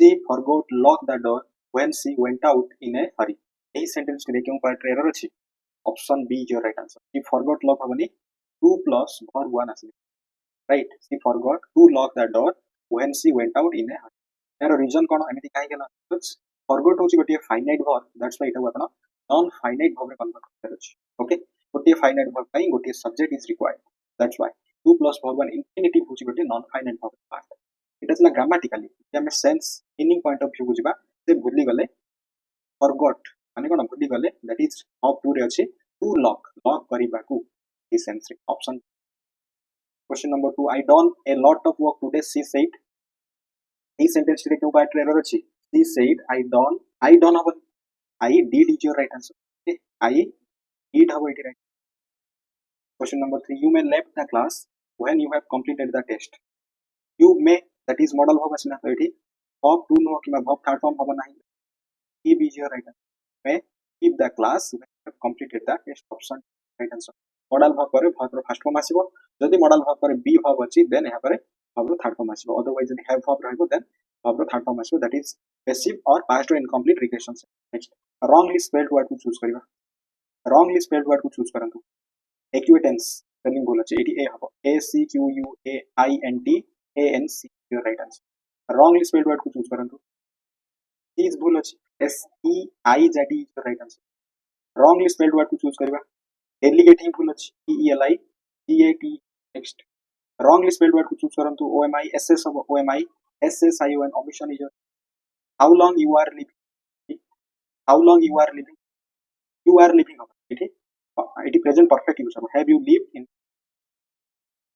she forgot lock the door when she went out in a hurry. এই sentence রে কেউ part error আছে? Option B is your right answer. she forgot lock হবনি, 2 plus verb 1 আসবে, right? she forgot to lock the door when she went out in a hurry. यार reason कोन एमिति काहे केला? forgot होची गोटे फाइनाइट वर्ब, दैट्स व्हाई इटा आपण नॉन फाइनाइट वर्ब रे कन्वर्ट करर अछि. ओके, गोटे फाइनाइट वर्ब पई गोटे subject is required, that's why 2 plus verb 1 infinitive होची गोटे नॉन फाइनाइट वर्ब पार्ट. इटा छला ग्रामेटिकली जे हम sense meaning point of view बुझिबा से भूली गले forgot माने कोन भूली गले, दैट इज ऑफ टू रे अछि टू लॉक करिबा को ई सेंस रे. Option question number 2, I done a lot of work today, she said. E sentence रे क्यों पार्ट एरर अछि? she said I done हबो, I did is your right answer. Okay, I did हबो it right. Question number 3, you may left the class when you have completed the test. you may, that is modal verb अछि ना, तो एठी verb to know किबा verb third form हबो नाही. keep is your right answer. may keep the class when you have completed the test. option right answer. modal verb करे verb रो first form आसीबो, जदि modal verb करे be verb अछि then यहाँ पर verb रो थर्ड फॉर्म आसीबो. अदरवाइज जदि have verb रहबो देन verb रो थर्ड फॉर्म आसीबो, that is passive or past or incomplete regression. next, wrongly spelled word को चूज करिबा. wrongly spelled word को चूज करंतु. acquaintance स्पेलिंग भूल अछि, एटी ए हबो, a c q u a i n t a n c, your right answer. wrongly spelled word को choose करंतु. is भूल अछि, s e i z e, your right answer. wrongly spelled word को choose करिबा. delegate ही भूल अछि, e e l i g a t. next, wrongly spelled word को choose करंतु. o m i s s हबो, o m i s s i o n, omission is your. how long you are living, how long you are living, you are living हबो इठी, इठी present perfect use हबो. have you lived in.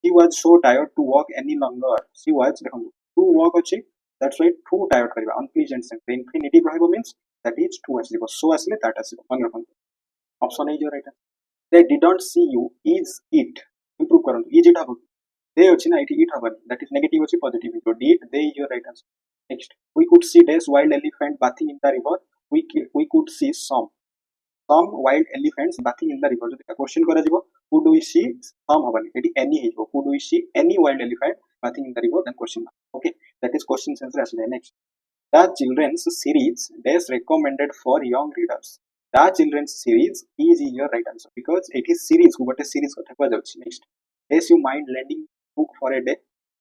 he was so tired to walk any longer. she was, देखो to walk अछि, that's why too tired करिबा. unpleasant sense infinitive रहबो means that is to आसीबो, so आसीले that आसीबो. मन रखन. Option is your right answer. they didn't see you, is it, improve करंतु. is it हबो, they अछि ना, इठी it हबनी, that is negative अछि positive. तो did, they is your right answer. next, we could see dash wild elephant bathing in the river. we could see some wild elephants bathing in the river. जो question करा जिवो could we see some हबनी, एटी any हिजो. could we see any wild elephant bathing in the river, then question mark. okay, that is question answer asile. next, the children's series dash recommended for young readers. the children's series is your right answer because it is series को बटे series कथा को जाउछि. next, dash you mind lending book for a day.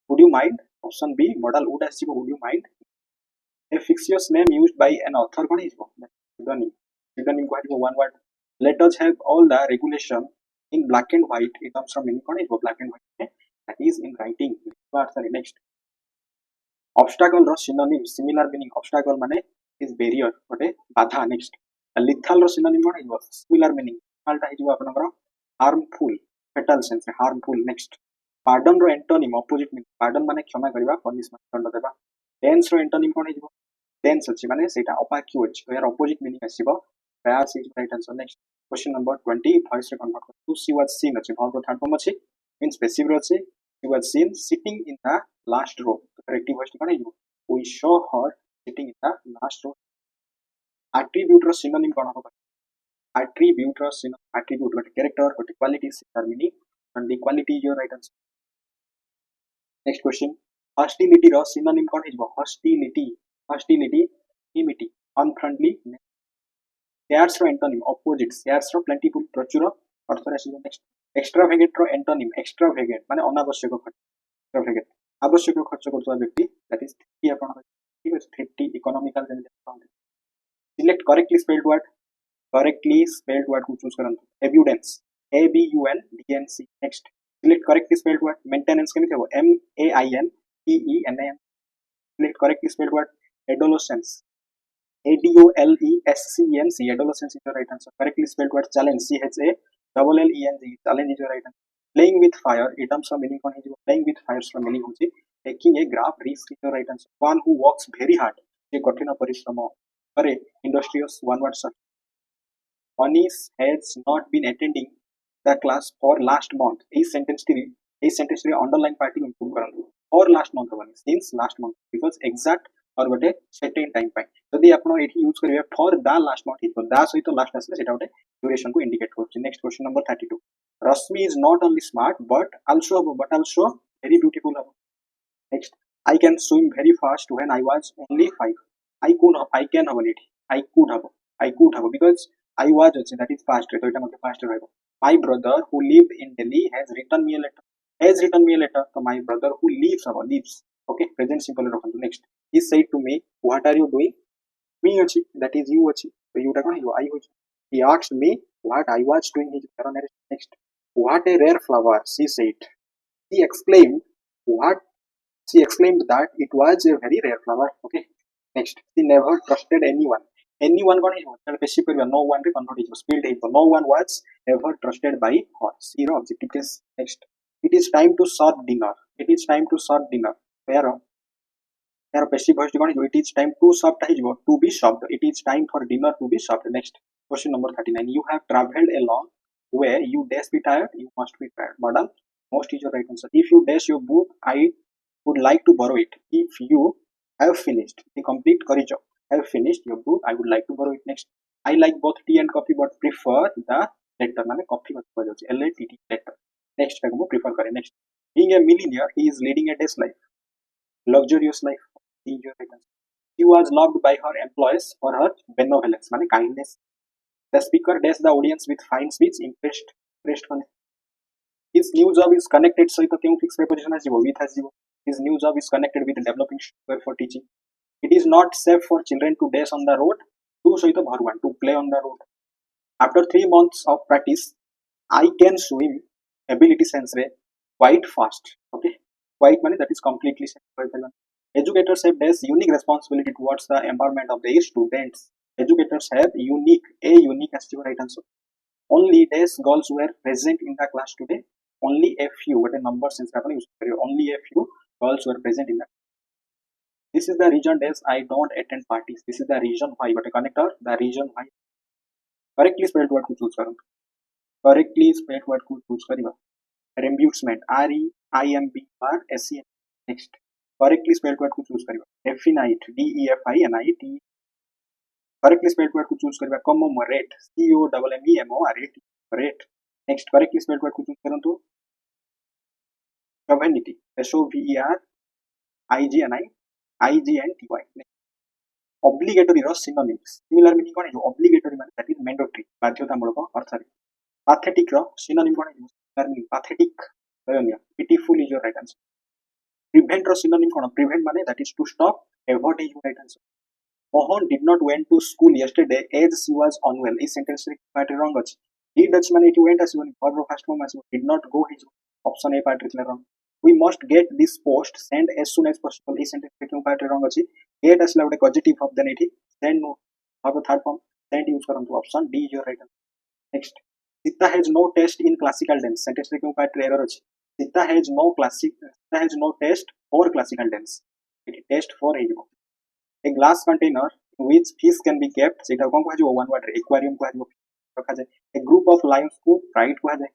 would you mind? option b modal would आसीबो, would you mind. a fictitious name used by an author कोन हिजो, pseudonym. pseudonym को हिजो one word. let us have all the regulation in black and white. it comes from meaning कोन हिजो black and white, that is in writing. sorry. next, obstacle row synonym similar meaning. obstacle माने is barrier, गोटे बाधा. next, lethal रो synonym कोन हिजो similar meaning. lethal ता हिजो आपनकर harmful, fatal sense harmful. next, pardon रो antonym opposite meaning. pardon माने क्षमा करिबा, punishment दंड देबा. tense रो antonym कोन हिजो tense अछि माने सेटा opaque, यार opposite meaning आसीबो. prayers is right answer. next, question number 20, voice रे कन्वर्ट कर. she was seen अछि, verb रो थर्ड फॉर्म अछि, means passive रो अछि. she was seen sitting in the last row. corrective voice कोन हिजो we saw her sitting in the last row. attribute row synonym कोन होबा? attribute रो synonym, attribute गोटे character, गोटे quality, similar meaning, and the quality is your right answer. next question, hostility row synonym कोन हिजो hostility, enmity, unfriendly. scarce रो antonym opposite, scarce रो plentiful, प्रचुर, अर्थ राशिबो. next, extravagant रो antonym extravagant माने अनावश्यक खर्च. extravagant आवश्यक खर्च करतवा व्यक्ति, that is thrifty आपण, ठीक अछि, thrifty, economical जेने कहते. select correctly spelled word को चूज करंतु. evidence, a b u n d n c. next, select correctly spelled word. maintenance केमिति हो m a i n t e n a n. select correctly spelled word. adolescence, a d o l e s c e n c, adolescence is the right answer. correctly spelled word. challenge, c h a double l e n g, challenge is the right answer. playing with fire, items from meaning कोन हिजो playing with fire from meaning होछि taking a graph risk is the right answer. one who works very hard, जे कठिन परिश्रम करे, industrious, one word search. Manish has not been attending the class for last month. A sentence रे underline party improve करंतु. for last month होबनी, since last month, because exact और गोटे certain time पाई. जदि आपण एठी यूज करिवे for the last month, हितो दा सहित लास्ट आसले सेटा गोटे ड्यूरेशन को इंडिकेट करछि. Next, question number 32, Rashmi is not only smart but also very beautiful. next, I can swim very fast when I was only 5. I can have it. I could have because I was also that is past so এটা মধ্যে past ରହିବ. My brother who lived in Delhi has written me a letter. Has written me a letter. So my brother who lives. Okay, present simple ରଖନ୍ତୁ. Next, he said to me, what are you doing? Me ଅଛି, that is you ଅଛି. So you ଟା କଣ ହେଇଯିବ? I ହୋଇଛି. He asked me what I was doing. Next, what a rare flower, she said. He exclaimed, what? She exclaimed that it was a very rare flower. Okay. Next, she never trusted anyone. Anyone कौन है? Specific no one रे convert है. Spelled है. No one was ever trusted by her. Zero objective case. Next, it is time to serve dinner. It is time to serve dinner. Where? Passive voice कौन है? It is time to serve है. To be served. It is time for dinner to be served. Next, question number 39. You have travelled a long way. You dash be tired. You must be tired. Madam, most is your right answer. If you dash your book, I would like to borrow it. If you have finished the complete courage of have finished your book, I would like to borrow it. Next, I like both tea and coffee but prefer the latter. माने coffee को prefer होती है LATT latter. Next time को prefer करें. Next, being a millionaire, he is leading a dash life, luxurious life. He was loved by her employees for her benevolence, माने kindness. The speaker dashed the audience with fine speech, impressed माने. His new job is connected सहित क्यों fixed preposition आजिबो with आजिबो. His new job is connected with developing software for teaching. It is not safe for children to dash on the road. To सहित भरवान to play on the road. After 3 months of practice, I can swim ability sense रे quite fast. Okay, quite माने that is completely safe. Educators have this unique responsibility towards the empowerment of their students. Educators have unique as your right answer. Only dash girls were present in the class today. Only a few, but a number sense only a few girls were present in that. This is the reason dash I don't attend parties. This is the reason why, but a connector, the reason why. Correctly spelled word to choose करो. Correctly spelled word to choose करिवा. Reimbursement, REIMBURSEMENT. Next, correctly spelled word to choose करिवा. Definite, DEFINIT. Correctly spelled word to choose करिवा. Commemorate, COMMEMORATE. Rate. Next, correctly spelled word to choose करो तो. Sovereignty, SOVERIGNIGNTY. Obligatory ର synonyms. Similar meaning कौन है? जो obligatory माने that is mandatory, बाध्यतामूलक अर्थरे. Pathetic ର synonym कौन है? Similar meaning pathetic, दयनीय. Pitiful is your right answer. Prevent ର synonym कौन? Prevent माने that is to stop. Avoid is your right answer. Mohan did not went to school yesterday as she was unwell. इस sentence रे part wrong अछि. Did अछि माने it went ଆସିବନି. Verb first form ଆସିବ. Did not go ହେଇଯିବ. Option A part रे wrong. We must get this post sent as soon as possible. इस sentence रे क्यों part wrong अछि? Get ଆସିला ଗୋଟେ causative verb then एठी send no verb third form send use करंतु. Option D is your right answer. Next, Sita has no taste in classical dance. Sentence रे क्यों part error अछि? Sita has no taste for classical dance. एठी taste for ହେଇଯିବ. A glass container in which fish can be kept, सेटा कोन कहजियो one word aquarium कहजियो रखा जाय. A group of lions को pride कहजाय.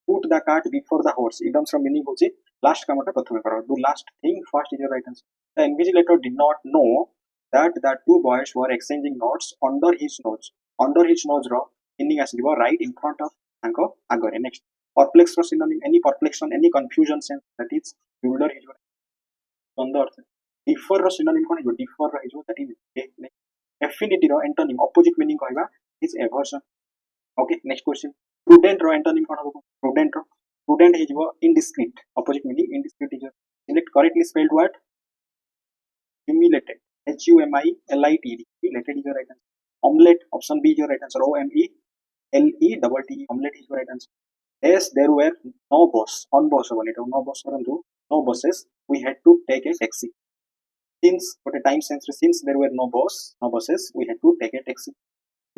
Put the cart before the horse. Idioms ର meaning होछि last कामटा प्रथमे करो. Do last thing first is your right answer. The invigilator did not know that the two boys were exchanging notes under his nose. Under his nose ର meaning ଆସିଯିବ right in front of ତାଙ୍କ ଆଗରେ. Next, perplex ର synonym any perplexion, any confusion sense, that is bewilder ହେଇଯିବ. ଦ୍ୱନ୍ଦ୍ୱ अर्थ. Differ ର synonym कोन ହେଇଯିବ? Differ ର ହେଇଯିବ that is affinity ର antonym opposite meaning कहबा is aversion. Okay, next question. Prudent ro antonym कोन होबो? Prudent ହେଇଯିବ indiscreet, opposite meaning indiscreet is. Select correctly spelled word. Humiliated, HUMILITED. Humiliated is your right answer. Omelette, option B is your right answer. OMELETTE, omelette is your right answer. Yes, there were no boss, on boss over it, no boss karantu, no bosses, we had to take a taxi. Since what a time sense, since there were no bosses, we had to take a taxi.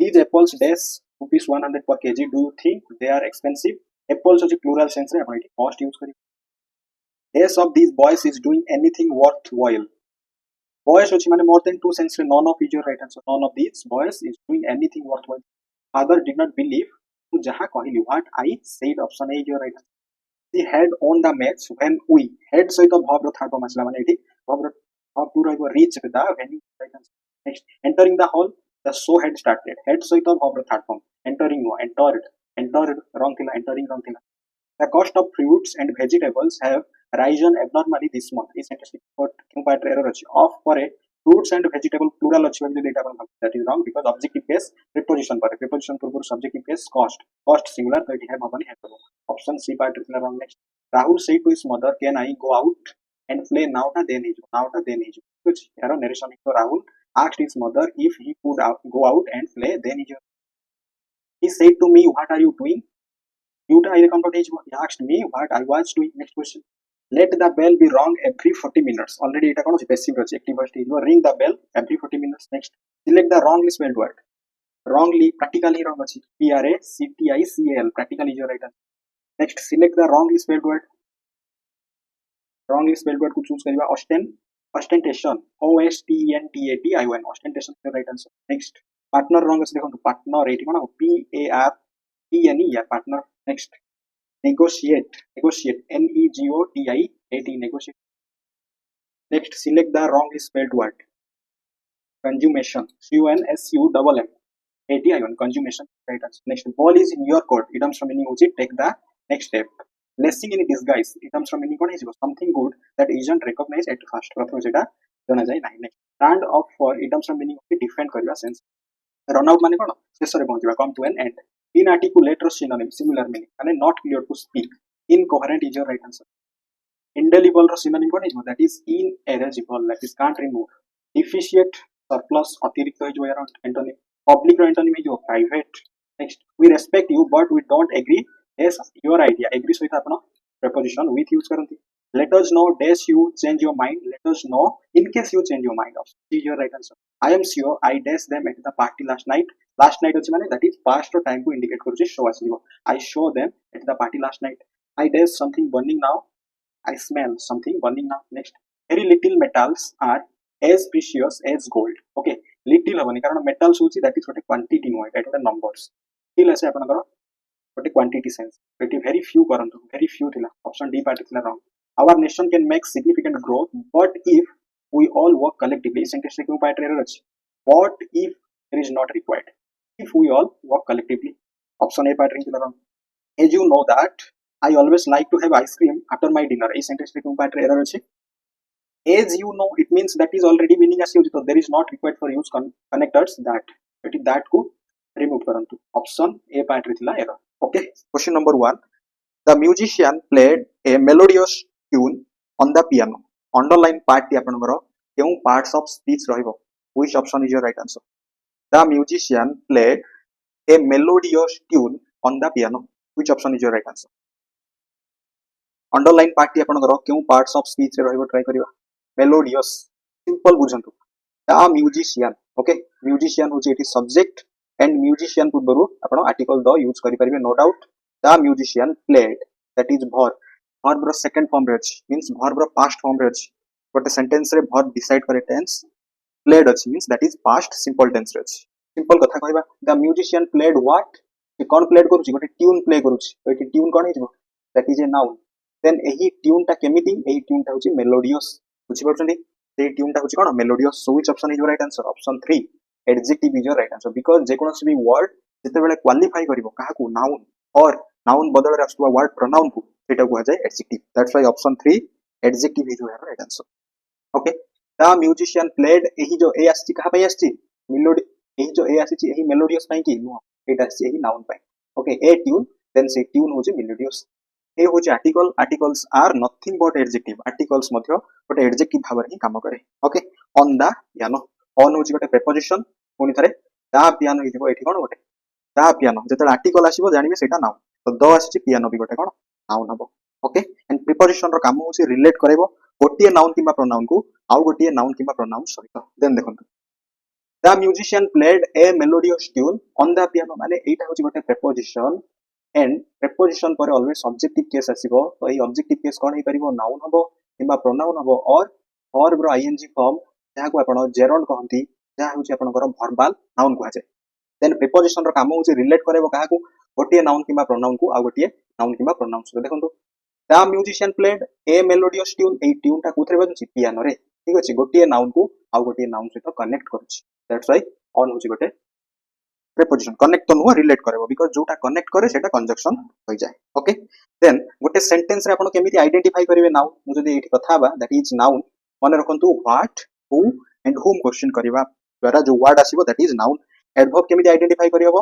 These apples dash rupees 100 per kg. Do you think they are expensive? Apples is plural sense रे आपण cost use करी. Yes, of these boys is doing anything worthwhile. Boys which mean more than two sense, none of is your right answer. None of these boys is doing anything worthwhile. Father did not believe to jaha kahili what I said. Option A is your right answer. He had won the match when we had सहित verb ro third form asla mane एठी verb to ରହିବ reach the venue. Right answer. Next, entering the hall, the show had started. Had सहित verb ro third form. Entering no entered wrong thila, entering wrong thila. The cost of fruits and vegetables have risen abnormally this month. Is interesting. But क्यों part error अछि? Of पर fruits and vegetable plural अछि बोली data upon that is wrong because objective case preposition पर preposition पूर्व subjective case cost singular तो it have हमारी है तो option C part is wrong. Next, Rahul said to his mother, "Can I go out and play now?" Ta then is कुछ error narration तो Rahul asked his mother if he could go out and play. Then he said to me, "What are you doing?" You he asked me what I was doing. Next question. Let the bell be rung every 40 minutes. Already it is passive active voice. Ring the bell every 40 minutes. Next. Select the wrongly spelled word. Wrongly, practically wrong. PRACTICAL. Practically is your right answer. Next. Select the wrongly spelled word. Wrongly spelled word could choose kariba. Ostentation. OSTENTATION. Ostentation is your right answer. Next. Partner wrong. Partner rating. PARTNE. Partner. Next. Negotiate. NEGOTIATE. Negotiate. Next, select the wrongly spelled word. Consummation. CUNSUMMATION. Consummation. Right answer. Next, ball is in your court. Idioms from meaning take the next step. Blessing in disguise. Idioms from meaning something good that isn't recognized at first. Next, stand up for idioms from meaning defend kariba sense. Run out mane kono sesore pahunchiba, come to an end. Inarticulate or synonym similar meaning and not clear to speak. Incoherent is your right answer. Indelible or synonym that is inerasable, that is can't remove. Deficient, surplus, अतिरिक्त है जो यार antonym. Public or antonym है जो private. Next, we respect you but we don't agree. Yes, your idea. Agree सहित अपना preposition with use करती. Let us know dash you change your mind. Let us know in case you change your mind. Is your right answer. I am sure I dash them at the party last night. Last night also that is past or time to indicate करुचे show ଆସିବ. I show them at the party last night. I dash something burning now. I smell something burning now. Next, very little metals are as precious as gold. Okay, little हबनी कारण metals होची that is what a quantity नुआ that is the numbers. Still ऐसे अपन करो what a quantity sense. But very few करंतु very few थिला. Option D particular wrong. Our nation can make significant growth, but if we all work collectively, sentence क्यों part error अछि? What if there is not required? If we all work collectively. Option A particular wrong. As you know that I always like to have ice cream after my dinner. A sentence क्यों part error अछि? As you know, it means that is already meaning as used. So there is not required for use connectors that को remove करंतु. Option A part थिला error. Okay. Question number 1. The musician played a melodious tune on the piano. Underline part T आपनकर केउ parts of speech रहिबो. Which option is your right answer? The musician played a melodious tune on the piano. Which option is your right answer? Underline part T आपनकर केउ parts of speech रहिबो try करिवा. Melodious. Simple बुझंतु. The musician. Okay. Musician होची it subject and musician पूर्वरु आपण article the use करि परिबे no doubt. The musician played, that is verb row second form रे अछि means verb रो past form रे अछि but sentence रे verb decide करे tense played अछि means that is past simple tense रे अछि. Simple कथा कहबा the musician played what? से कोन played करूची गोटे tune play करूची तो एठी tune cone हिजबो that is a noun. Then एही tune टा केमिति एही tune टा होची melodious बुझि परछंती से tune टा होची कोन melodious. So which option is your right answer? Option 3 adjective is your right answer because जे कोनोसी भी word जेते बेले क्वालिफाई करिवो काहाकू noun or noun बदल रे आसुवा word pronoun को सेटा को जाय adjective. That's why option 3 adjective is your right answer. Okay. The musician played एही जो ए आसी कहा पई आसी melody एही जो ए आसी एही melodious पई की नो एटा आसी एही noun पई. Okay, a tune then से tune होची melodious. ए होची article. Articles are nothing but adjective. Articles मध्य गोटे adjective भाବରେ ही काम करे. Okay. On the piano. On होची गोटे preposition पुनी थरे the piano हिजबो एठी कोन गोटे the piano जेतले article आसीबो जानिबे सेटा noun. तो द आसी piano भी गोटे कोन noun हबो. Okay. And preposition रो काम होची relate करैबो गोटिए noun किबा pronoun को आउ गोटिए noun किबा pronoun सहित. Then देखंतु the musician played a melodious tune on the piano माने एटा होची गोटे preposition and preposition पर always objective case आसीबो. तो ए objective case कोन हे परिबो noun हबो किबा pronoun हबो or verb row ing form जहा को आपण gerund कहंती जहा होची आपनकर verbal noun को आजे. Then preposition रो काम होची relate करैबो काहाकू गोटिए noun किबा pronoun को आ गोटिए noun किबा pronoun सहित. देखंतु the musician played a melodious tune. A tune टा कोथरे बजुची piano रे. ठीक अछि गोटिए noun को आ गोटिए noun सहित connect करूची. That's why on होची गोटे प्रीपोजिशन कनेक्ट तो नुह रिलेट करबो बिकॉज जोटा कनेक्ट करे सेटा कंजक्शन होई जाय ओके देन गोटे सेंटेंस रे आपण केमिति आइडेंटिफाई करिवे नाउन मु जदी एठी कथा बा दैट इज नाउन माने रखंतु what who and whom question करबा द्वारा जो वर्ड आसीबो दैट इज नाउन एडवर्ब केमिति आइडेंटिफाई करियबो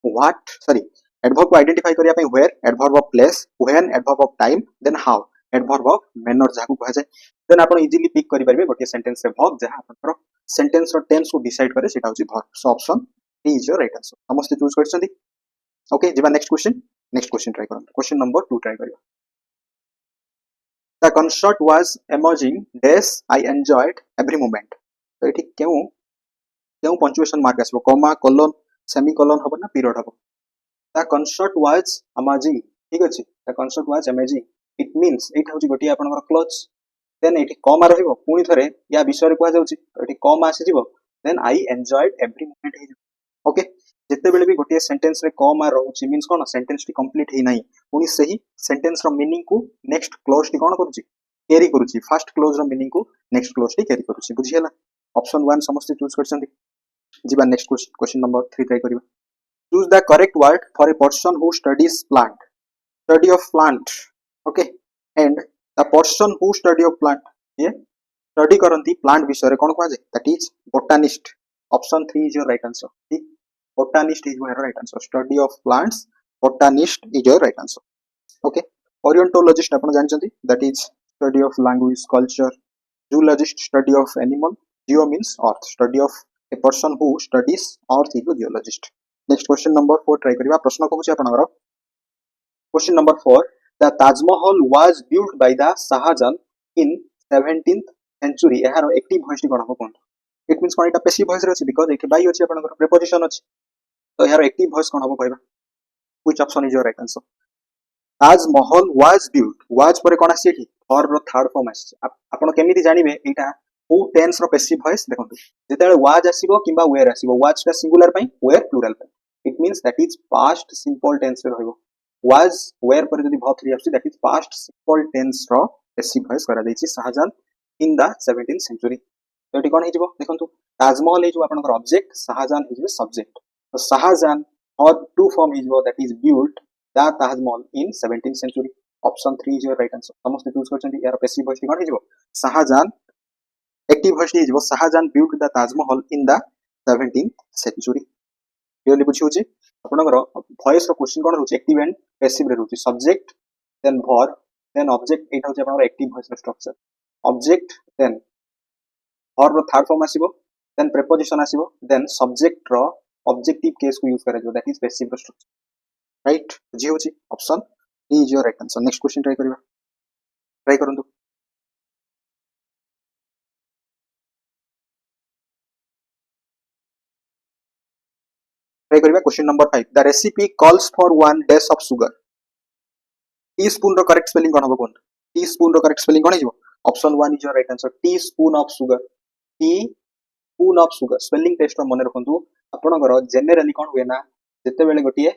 व्हाट सॉरी एडवर्ब को आइडेंटिफाई करिया पई where adverb of place when adverb of time then how adverb of manner जाकू कहा जाय देन आपण इजीली पिक करि परबे गोटे सेंटेंस रे वर्ब जहा आपनकर सेंटेंस रो टेंस को डिसाइड करे सेटा होची verb so option D is your right answer समस्त चूज करछंदी ओके जिबा नेक्स्ट क्वेश्चन ट्राई करन क्वेश्चन नंबर 2 ट्राई करियो the concert was emerging days I enjoyed every moment तो एठी केउ पंक्चुएशन मार्क आसबो कॉमा कोलन सेमीकोलन हबो ना पीरियड हबो द concert was amazing ठीक अछि the concert was amazing it means एठी होची गोटी आपनकर क्लोज देन एठी कॉमा रहइबो पुनी थरे या विषय रे कोआ जाउची एठी कॉमा आसी जिवो then I enjoyed every moment हे ओके जते बेले भी गोटी सेंटेंस रे कॉमा रहउची मींस कोन सेंटेंस टी कंप्लीट हे नाही पुनी सही सेंटेंस रो मीनिंग को नेक्स्ट क्लोज टी कोन करूची कैरी करूची फर्स्ट क्लोज रो मीनिंग को नेक्स्ट क्लोज टी कैरी करूची बुझियला ऑप्शन 1 समस्त चूज करछंदी जिबा नेक्स्ट क्वेश्चन नंबर 3 ट्राई करिबा choose the correct word for a person who studies plant study of plant okay and the person who study of plant ये study करंती plant विषय रे कोन कहा जाय that is botanist option 3 is your right answer ठीक botanist is your right answer study of plants botanist is your right answer okay orientologist आपण जानचंती that is study of language culture zoologist study of animal geo means earth study of a person who studies earth is geologist next question number 4 try करिबा प्रश्न कहूची आपनकर question number 4 the Taj Mahal was built by the Shahjahan in 17th century एहार active voice टी कोन हो कोन it means cone Etah passive voice रे अछि बिकॉज़ एके बाय अछि आपनकर प्रीपोजिशन अछि तो एहार एक्टिव वॉइस कोन हो कहबा which option is your right answer Taj Mahal was built was परे कोन आसी एठी फॉर रो थर्ड फॉर्म आसी आपण केमिति जानिबे एटा ओ टेंस रो पैसिव वॉइस देखंतु जेतेले वाज आसीबो किबा वेयर आसीबो वाज टा सिंगुलर पई वेयर प्लुरल पई it means that is past simple tense रे रहइबो was where पर जदी बहुत थ्री आसी that is past simple tense रो पैसिव वॉइस करा दैछि Shahjahan in the 17th century तो एटी कोन हे जिवो देखंतु ताजमहल हे जो आपनकर ऑब्जेक्ट शाहजहां हे जिवो सब्जेक्ट तो शाहजहां और टू फॉर्म हे जिवो that is built the Taj Mahal in 17th century option 3 is your right answer समस्त चूज करछंती यार पैसिव वॉइस कोन हे जिवो शाहजहां एक्टिव वॉइस हे जिवो Shah Jahan built the Taj Mahal in the 17th century clearly बुझी होची आपनकर वॉइस रो क्वेश्चन कोन होची एक्टिव एंड पैसिव रे होची subject then verb then object एटा होची आपनकर एक्टिव वॉइस रो स्ट्रक्चर ऑब्जेक्ट देन वर्ब रो थर्ड फॉर्म आसीबो देन प्रीपोजिशन आसीबो देन सब्जेक्ट रो ऑब्जेक्टिव केस को यूज करा जो दैट इज पैसिव रो स्ट्रक्चर राइट बुझी होची option D is your right answer next question try करिवा ट्राई करंतु ट्राई करिवा question number 5 the recipe calls for 1 dash of sugar teaspoon रो करेक्ट स्पेलिंग कोन हो कोन टीस्पून रो करेक्ट स्पेलिंग कोन हिजो option 1 is your right answer teaspoon of sugar teaspoon of sugar spelling test रो मने रखंतु आपनकर जनरली कोन हुए ना जते बेले गोटिए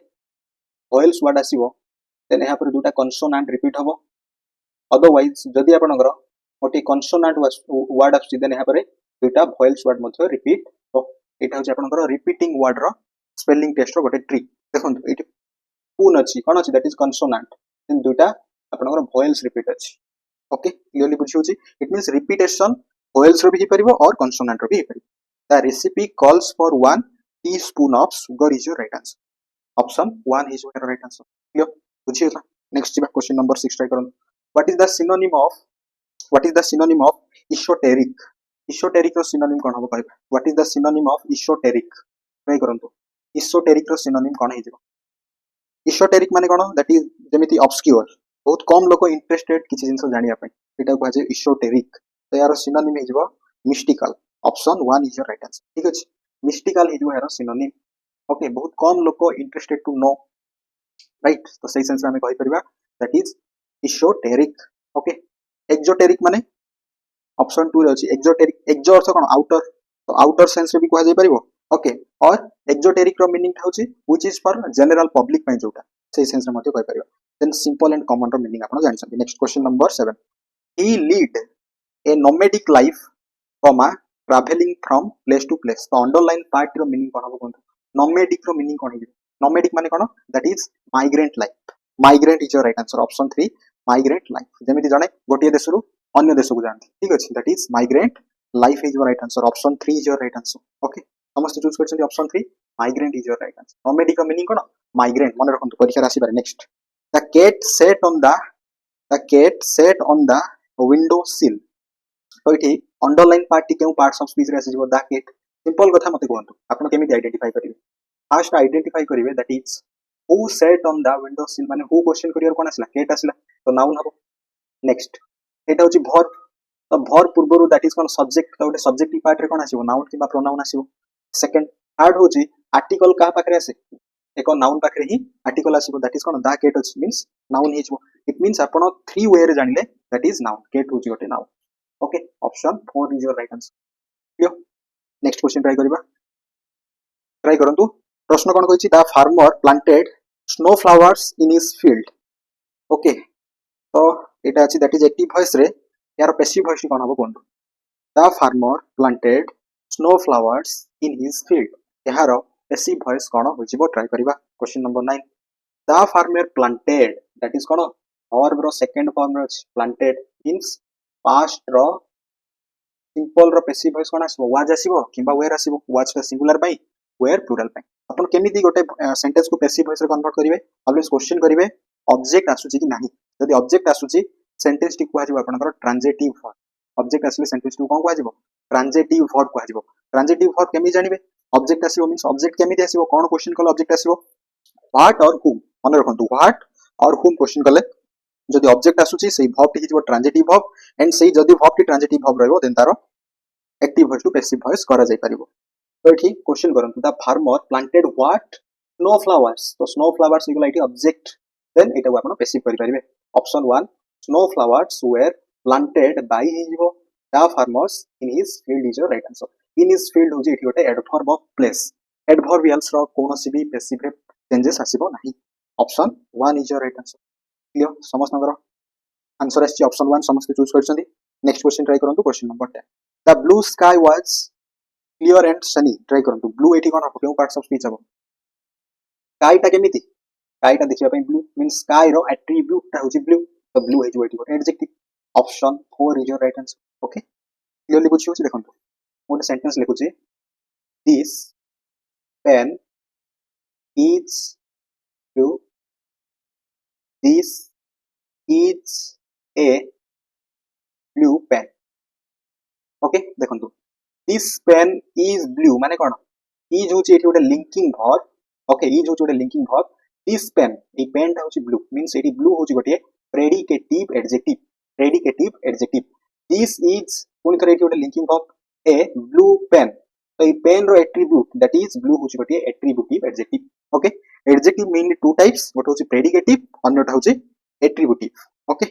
वॉयल्स वर्ड आसीबो देन एहा पर दुटा कॉन्सोनेंट रिपीट हबो अदरवाइज जदी आपनकर गोटिए कॉन्सोनेंट वर्ड आसी देन एहा पर दुटा वॉयल्स वर्ड मध्ये रिपीट हो एटा होची आपनकर रिपीटिंग वर्ड रो स्पेलिंग टेस्ट रो गोटे ट्रिक देखंतु एटी पून अछि कोन अछि दैट इज कॉन्सोनेंट देन दुटा आपनकर वॉयल्स रिपीट अछि ओके क्लियरली बुझी होची इट मींस रिपीटेशन वॉयल्स रो भी परिबो और कॉन्सोनेंट रो भी परिबो the recipe calls for 1 teaspoon of sugar is your right answer option 1 is your right answer clear बुझी होला नेक्स्ट क्वेश्चन नंबर 6 ट्राई करन what is the synonym of esoteric esoteric रो सिनोनिम कोन हो कहबा what is the synonym of esoteric try करंतु इशोटेरिक रो synonym कोन हे जिवो इशोटेरिक माने कोन दैट इज जेमिति ऑब्स्क्यूर बहुत कम लोक इंटरेस्टेड किछि जिंस जानिया पय एटा को जे इशोटेरिक तो यार सिनोनिम हे जिवो mystical option 1 is your right answer ठीक अछि मिस्टिकल हे जिवो यार सिनोनिम ओके बहुत कम लोक इंटरेस्टेड टू नो राइट तो सही सेंस में हमें कहि परिबा that is esoteric okay exoteric माने ऑप्शन 2 रे अछि एक्सोटेरिक एक्सो अर्थ कोन आउटर तो आउटर सेंस रे भी कहा जाय परिबो ओके और एक्सोटेरिक रो मीनिंग थाउची which is for general public पय जोटा सही सेंस रे मते कहि परिबा देन सिंपल एंड कॉमन रो मीनिंग आपण जानि छथि next question number 7 he lead a nomadic life comma travelling from place to place तो अंडरलाइन पार्ट रो मीनिंग कोन हो कोन nomadic रो मीनिंग कोन हिजो nomadic माने कोन that is migrant life migrant is your right answer option 3 migrant life जेमिति जने गोटिए देशरु अन्य देश को जानती ठीक अछि that is migrant life is your right answer option 3 is your right answer okay समस्त चूज करछन option 3 migrant is your right answer nomadic रो मीनिंग कोन माइग्रेंट मन रखंतु परीक्षा राशि बारे next the cat sat on the window sill तो इठी underline part केउ पार्ट्स ऑफ स्पीच रे आसी द cat सिंपल कथा मते कहंतु आपण केमिति आइडेंटिफाई करिवे फर्स्ट आइडेंटिफाई करिवे that is who sat on the window sill माने हु क्वेश्चन करियर कोन आसला cat आसला तो नाउन हबो नेक्स्ट एटा होची verb तो verb पूर्वरु दैट इज कोन सब्जेक्ट तो गोटे सब्जेक्टिव पार्ट रे कोन आसीबो नाउन किबा प्रोनाउन आसीबो सेकंड थर्ड होची आर्टिकल का पाखरे आसे एक नाउन पाखरे ही आर्टिकल आसीबो दैट इज कोन द cat मींस नाउन हिजबो इट मींस आपण 3 वे रे जानिले दैट इज नाउन cat होची गोटे noun okay option 4 is your right answer clear next question try करंतु प्रश्न कोन कहछि the farmer planted snow flowers in his field okay तो एटा अछि दैट इज एक्टिव वॉइस रे यार पैसिव वॉइस कोन हबो कोन the farmer planted snow flowers in his field यार पैसिव वॉइस कोन होजिबो ट्राई करबा question number 9 the farmer planted that is कोन वर्ब रो सेकंड फॉर्म रो प्लांटेड मींस पास्ट रो सिंपल रो पैसिव वॉइस कोन आसीबो वाज आसीबो किबा वेयर आसीबो वाज का सिंगुलर बाय वेयर प्लुरल बाय अपन केमिति गोटे सेंटेंस को पैसिव वॉइस रे कन्वर्ट करिवे ऑलवेज क्वेश्चन करिवे ऑब्जेक्ट आसुची कि नाही यदि ऑब्जेक्ट आसुची सेंटेंस टी कुआ जिवो आपनकर ट्रांजिटिव वर्ब ऑब्जेक्ट आसले सेंटेंस टी कोन कुआ जिवो ट्रांजिटिव वर्ब कुआ जिवो ट्रांजिटिव वर्ब केमि जानिबे ऑब्जेक्ट आसीबो मींस ऑब्जेक्ट केमिति आसीबो कोन क्वेश्चन कले ऑब्जेक्ट आसीबो व्हाट और हुम मन रखंतु व्हाट और हुम क्वेश्चन कले जदि ऑब्जेक्ट आसुची सेही वर्ब टी जिवो ट्रांजिटिव वर्ब एंड सेही जदि वर्ब टी ट्रांजिटिव वर्ब रहबो देन तारो active voice to passive voice करा जाय परिबो तो ठीक क्वेश्चन करंतु the farmer planted what snow flowers तो snow flowers equal to object then एटा आपण पैसिव करि परिबे option 1 snow flowers were planted by his the farmers in his field is your right answer in his field होजी एठी गोटे adverb of place adverbials रो कोनोसी भी passive रे changes आसीबो नाही option 1 is your right answer clear समस्त नगर answer आछि option 1 समस्त choose करछंदी next question try करंतु question number 10 the blue sky was clear and Sunny try करंतु ब्लू एठी कोन केउ पार्ट्स ऑफ स्पीच हबो स्काई ता केमिति स्काई ता देखिबा पई ब्लू मींस स्काई रो एट्रिब्यूट ता होची ब्लू तो ब्लू हेजो एठी गोटे adjective option 4 is your right answer okay clearly बुझी होची देखंतु मोटे सेंटेंस लिखुची this pen is blue this is a blue pen okay देखंतु दिस पेन इज ब्लू माने कोन इज होची एठी गोटे लिंकिंग वर्ब ओके इज होची गोटे linking verb this pen a pen ता होची ब्लू मींस एठी ब्लू होची गोटे प्रेडिकेटिव एडजेक्टिव दिस इज कोन करे एठी गोटे linking verb a blue pen तो ए पेन रो एट्रिब्यूट दैट इज ब्लू होची गोटे attributive adjective okay adjective mainly two types गोटे होची प्रेडिकेटिव अन्यटा होची एट्रिब्यूटिव ओके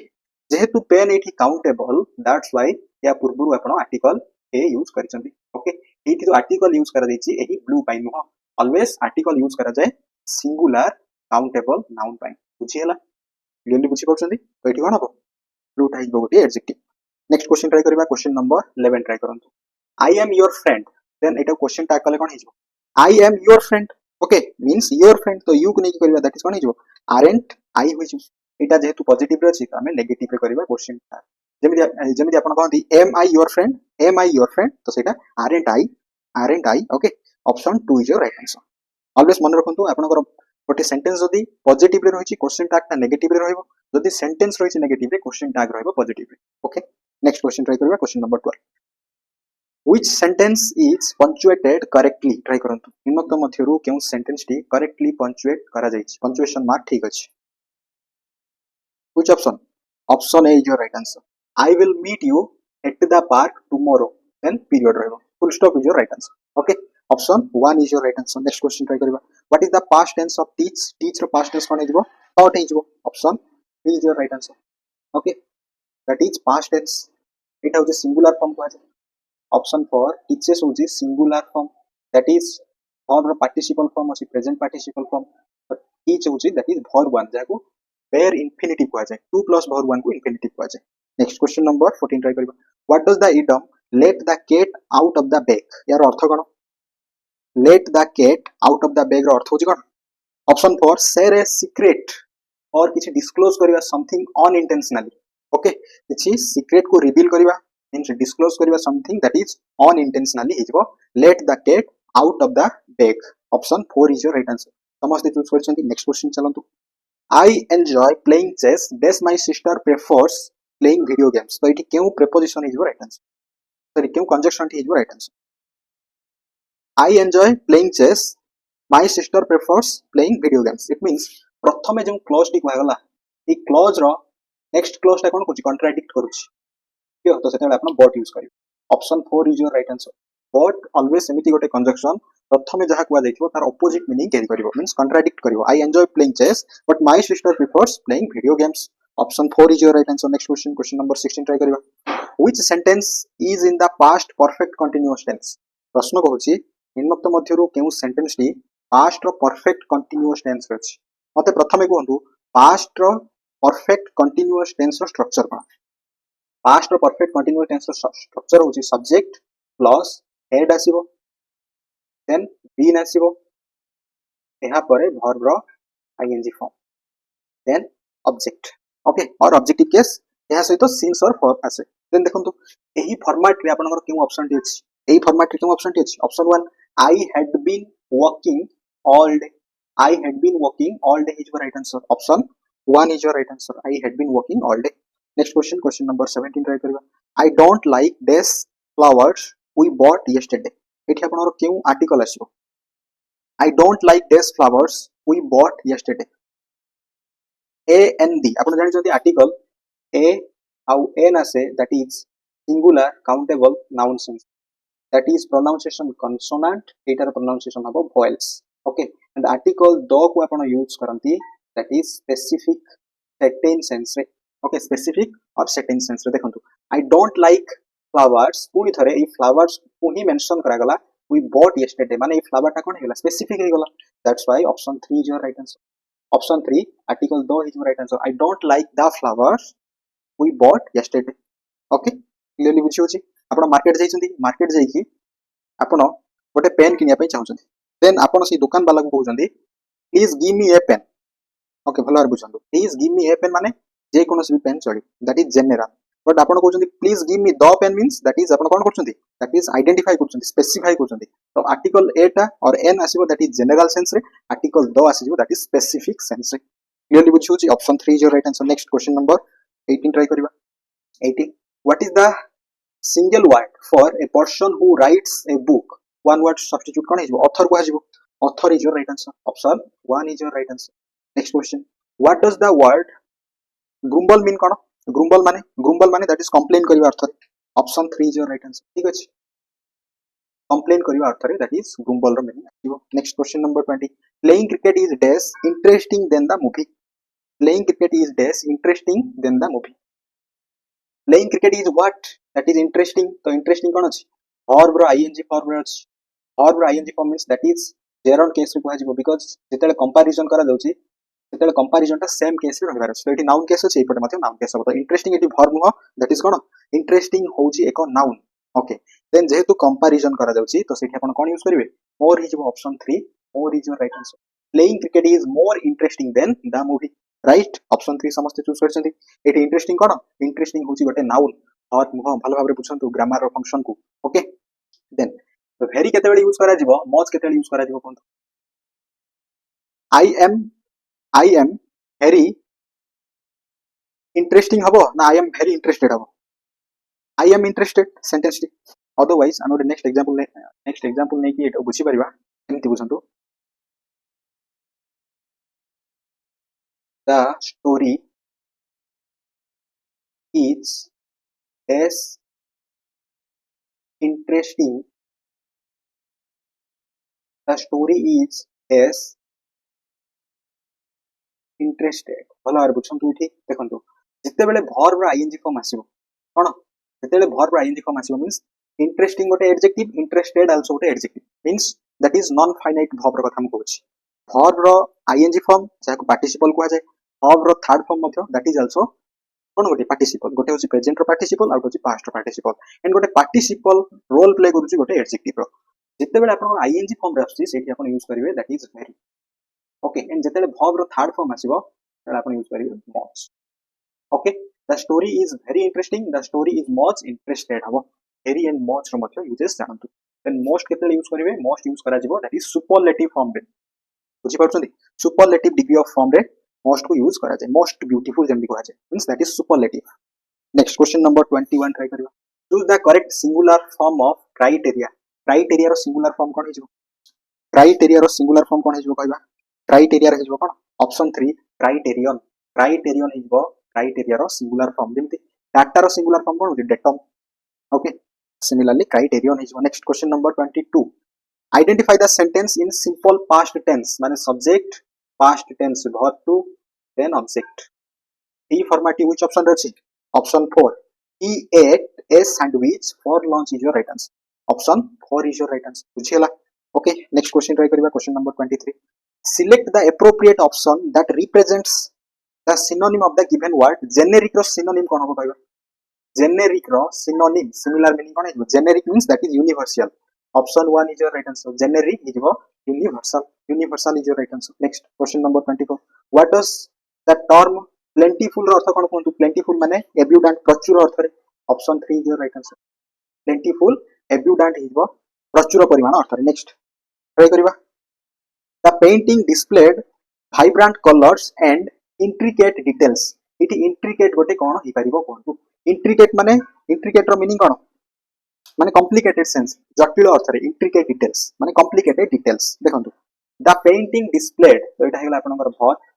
जेहेतु पेन एठी काउंटेबल दैट्स व्हाई या पूर्वरु आपण आर्टिकल ए यूज करिसंती ओके एठी जो आर्टिकल यूज करा दैछि एही ब्लू पाइ नुह ऑलवेज आर्टिकल यूज करा जाय सिंगुलर काउंटेबल नाउन पाइ बुझी हला क्लियरली बुझी पछंती तो एठी कोन हबो ब्लू टाइप गोटे एडजेक्टिव नेक्स्ट क्वेश्चन ट्राई करबा क्वेश्चन नंबर 11 ट्राई करंतु आई एम योर फ्रेंड देन एटा क्वेश्चन टैग कले कोन हिजो I am your friend okay means your friend तो यू को नै करबा दैट इज कोन हिजो आरंट आई होइछ एटा जेहेतु पॉजिटिव रे अछि त हमें नेगेटिव रे करबा क्वेश्चन टैग जेमिति आपण कहंती एम आई योर फ्रेंड तो सेटा aren't I okay option 2 is your right answer always मन रखंतु आपनकर गोटे सेंटेंस जदी पॉजिटिव रे रहिछि क्वेश्चन टैग ता नेगेटिव रे रहइबो जदी सेंटेंस रहिछि नेगेटिव रे क्वेश्चन टैग रहइबो पॉजिटिव रे ओके नेक्स्ट क्वेश्चन ट्राई करबा question number 12 which sentence is punctuated correctly try करंतु निम्नलिखित मध्यरु केउ सेंटेंस टी करेक्टली पंक्चुएट करा जाइछि पंक्चुएशन मार्क ठीक अछि which option A is your right answer I will meet you at the park tomorrow then period rahebo full stop is your right answer okay option 1 is your right answer next question try kariba what is the past tense of teach ro past tense kon hejibo taught hejibo option 3 is your right answer okay that is past tense it is singular form ko aje option 4 teaches hoji singular form that is verb participle form ଅଛି present participle form but teach hoji that is verb 1 jaku where infinitive ko aje 2 plus verb 1 ko infinitive ko aje next question number 14 try kariba what does the idiom let the cat out of the bag यार अर्थ कोन let the cat out of the bag रो अर्थ होची कोन option 4 share a secret or किछि disclose करिवा something unintentionally okay किछि secret को reveal करिवा मींस डिस्क्लोज करिवा समथिंग दैट इज अनइंटेंशनली हिजबो let the cat out of the bag option 4 is your right answer समस्त चूज करछंती नेक्स्ट क्वेश्चन चलंतु I enjoy playing chess this my sister prefers playing video games तो इठी केउ preposition is your right answer sorry केउ conjunction is your right answer I enjoy playing chess my sister prefers playing video games it means प्रथमे जो clause टी कहगला ई clause रो नेक्स्ट क्लॉज टा कोन कोची कॉन्ट्राडिक्ट करूची क्लियर तो सेते आपण बट यूज करियो option 4 is your right answer but always सेमिति गोटे कंजक्शन प्रथमे जहा कुआ जाइथिबो तार ऑपोजिट मीनिंग कैरी करिवो मींस कॉन्ट्राडिक्ट करिवो I enjoy playing chess but my sister prefers playing video games option 4 is your right answer next question number 16 try करिवा which sentence is in the past perfect continuous tense प्रश्न कहूची निम्नलिखित मध्यरु केउ sentence टी past रो perfect continuous tense रे अछि मते प्रथमे कहंतु पास्ट रो परफेक्ट कंटीन्यूअस टेंस रो स्ट्रक्चर कोन पास्ट रो परफेक्ट कंटीन्यूअस टेंस रो स्ट्रक्चर होची सब्जेक्ट प्लस हेड आसीबो देन बीन आसीबो एहा परे वर्ब रो ING form then object okay or objective case एहा सहित सिंस और फॉर आसे देन देखंतु एही फॉर्मेट रे आपनकर केउ ऑप्शन टी अछि एही फॉर्मेट रे केउ ऑप्शन टी अछि option 1 I had been working all day I had been working all day is your right answer. Option 1 is your right answer. I had been working all day. Next question number 17 try kariba. I don't like this flowers we bought yesterday. एठी आपनर केउ article आसीबो I don't like this flowers we bought yesterday. A and D आपन जानि जति article A आउ N आसे that is singular countable noun sense. That is pronunciation consonant एटार pronunciation हबो vowels. Okay and article do को आपण use करंती that is specific certain sense रे okay specific और certain sense रे देखंतु I don't like flowers पुनी थरे ई flowers को ही मेंशन करा गला we bought yesterday माने ई फ्लावर टा कोन हेला स्पेसिफिक हे गला that's why option 3 is your right answer option 3 article do is your right answer I don't like the flowers we bought yesterday okay clearly बुझी होची आपण market जाइछंती market जाइकी आपण गोटे pen किनिया पई चाहउछंती then आपण से दुकान वाला को कहउछंती please give me a pen okay भलो बुझंतु please give me a pen माने जे कोनोसी भी पेन चली दैट इज जनरल बट आपण कहउछंती please give me the pen means that is आपण कोन करछंती दैट इज आइडेंटिफाई करछंती स्पेसिफाई करछंती तो आर्टिकल ए टा और एन आसीबो दैट इज जनरल सेंस रे आर्टिकल द आसीबो दैट इज स्पेसिफिक सेंस रे क्लियरली बुझी होची option 3 is your right answer next question number 18 try करबा 18 what is the single word for a person who writes a book one word substitute cone हिजबो author को हिजबो author is your right answer option 1 is your right answer next question what does the word grumble mean cone grumble माने that is complain करिवा अर्थ रे option 3 is your right answer ठीक अछि complain करिवा अर्थ रे that is grumble रो meaning आसीबो next question number 20 playing cricket is dash interesting than the movie playing cricket is dash interesting than the movie playing cricket is what that is interesting तो interesting कोन अछि verb रो ing form रे अछि verb row ing form means that is there on case रे कहै जिवो because जेतेले comparison करा जाउची सेतेले comparison टा सेम केस रे रहबार अछि तो एठी नाउन केस अछि एपटे मध्ये नाउन केस हबो तो इंटरेस्टिंग एठी verb नुह that is कोन इंटरेस्टिंग होउची एको नाउन ओके देन जेहेतु कंपैरिजन करा जाउची तो सेठी आपण कोन यूज करिवे मोर हिजबो option 3 more is your right answer playing cricket is more interesting than the movie right option 3 समस्त चूज करछंती एठी इंटरेस्टिंग कोन इंटरेस्टिंग होउची गोटे नाउन और नुह भलो भाबरे बुझंतु ग्रामर रो फंक्शन को ओके देन तो वेरी केतेबेले यूज करा जिवो मच केतेबेले यूज करा जिवो कोन आई एम वेरी इंटरेस्टिंग हबो ना आई एम वेरी इंटरेस्टेड हबो आई एम इंटरेस्टेड सेंटेंस टी अदरवाइज हम नेक्स्ट एग्जांपल नै कि एटा बुझी परिबा एमति बुझंतु the story is less interesting the story is less interested भला आर बुझंतु इठी देखंतु जते बेले verb रो ing फॉर्म आसीबो कोन जते बेले verb रो ing फॉर्म आसीबो मींस इंटरेस्टिंग गोटे एडजेक्टिव इंटरेस्टेड आल्सो गोटे adjective means that is non finite verb रो कथा हम कहूची verb रो ing फॉर्म जाको पार्टिसिपल को जाय verb रो थर्ड फॉर्म मध्ये दैट इज आल्सो कोन गोटे पार्टिसिपल गोटे होची प्रेजेंट रो पार्टिसिपल आउट होची पास्ट रो पार्टिसिपल एंड गोटे पार्टिसिपल रोल प्ले करूची गोटे एडजेक्टिव रो जितेबाला आपण आईएनजी फॉर्म रे आसी सेठी आपण यूज करिवे that is very okay and जितेबाला verb रो थर्ड फॉर्म आसीबो ताले आपण यूज करिवे much okay the story is very interesting the story is much interested हबो वेरी एंड मच रो मतलब यूजेस जानतु देन मोस्ट केते यूज करिवे मोस्ट यूज करा जिवो दैट इज सुपरलेटिव फॉर्म रे बुझी पाउछन्ती सुपरलेटिव डिग्री ऑफ फॉर्म रे मोस्ट को यूज करा जाय मोस्ट ब्यूटीफुल जेमि को जाय means that is superlative next question number 21 try करिवा choose the correct singular form of criteria criteria रो सिंगुलर फॉर्म कोन हिजो क्राइटेरिया रो सिंगुलर फॉर्म कोन हिजो कहबा क्राइटेरिया रे हिजो कोन ऑप्शन 3 क्राइटेरियन क्राइटेरियन हिजो क्राइटेरिया रो सिंगुलर फॉर्म जेमति डाटा रो सिंगुलर फॉर्म कोन होती डेटम ओके सिमिलरली क्राइटेरियन हिजो next question number 22 identify the sentence in simple past tense माने subject past tense verb to then object D format which option रे अछि option 4 he ate a sandwich for lunch is your right answer option 4 is your right answer बुझियला okay next question try करिवा question number 23 select the appropriate option that represents the synonym of the given word generic रो synonym कोन हो कहबा generic रो synonym similar meaning कोन है generic means that is universal option 1 is your right answer generic is universal universal is your right answer next question number 24 what does the term plentiful रो अर्थ कोन कोन plentiful माने abundant प्रचुर अर्थ रे option 3 is your right answer plentiful abundant is प्रचुर परिमाण अर्थ रे next try करिवा the painting displayed vibrant colors and intricate details इति intricate गोटे कोन हि परिबो कोन intricate माने intricate रो मीनिंग कोन माने complicated sense जटिल अर्थ रे intricate details माने complicated details देखंतु the painting displayed तो एटा हेला आपनकर verb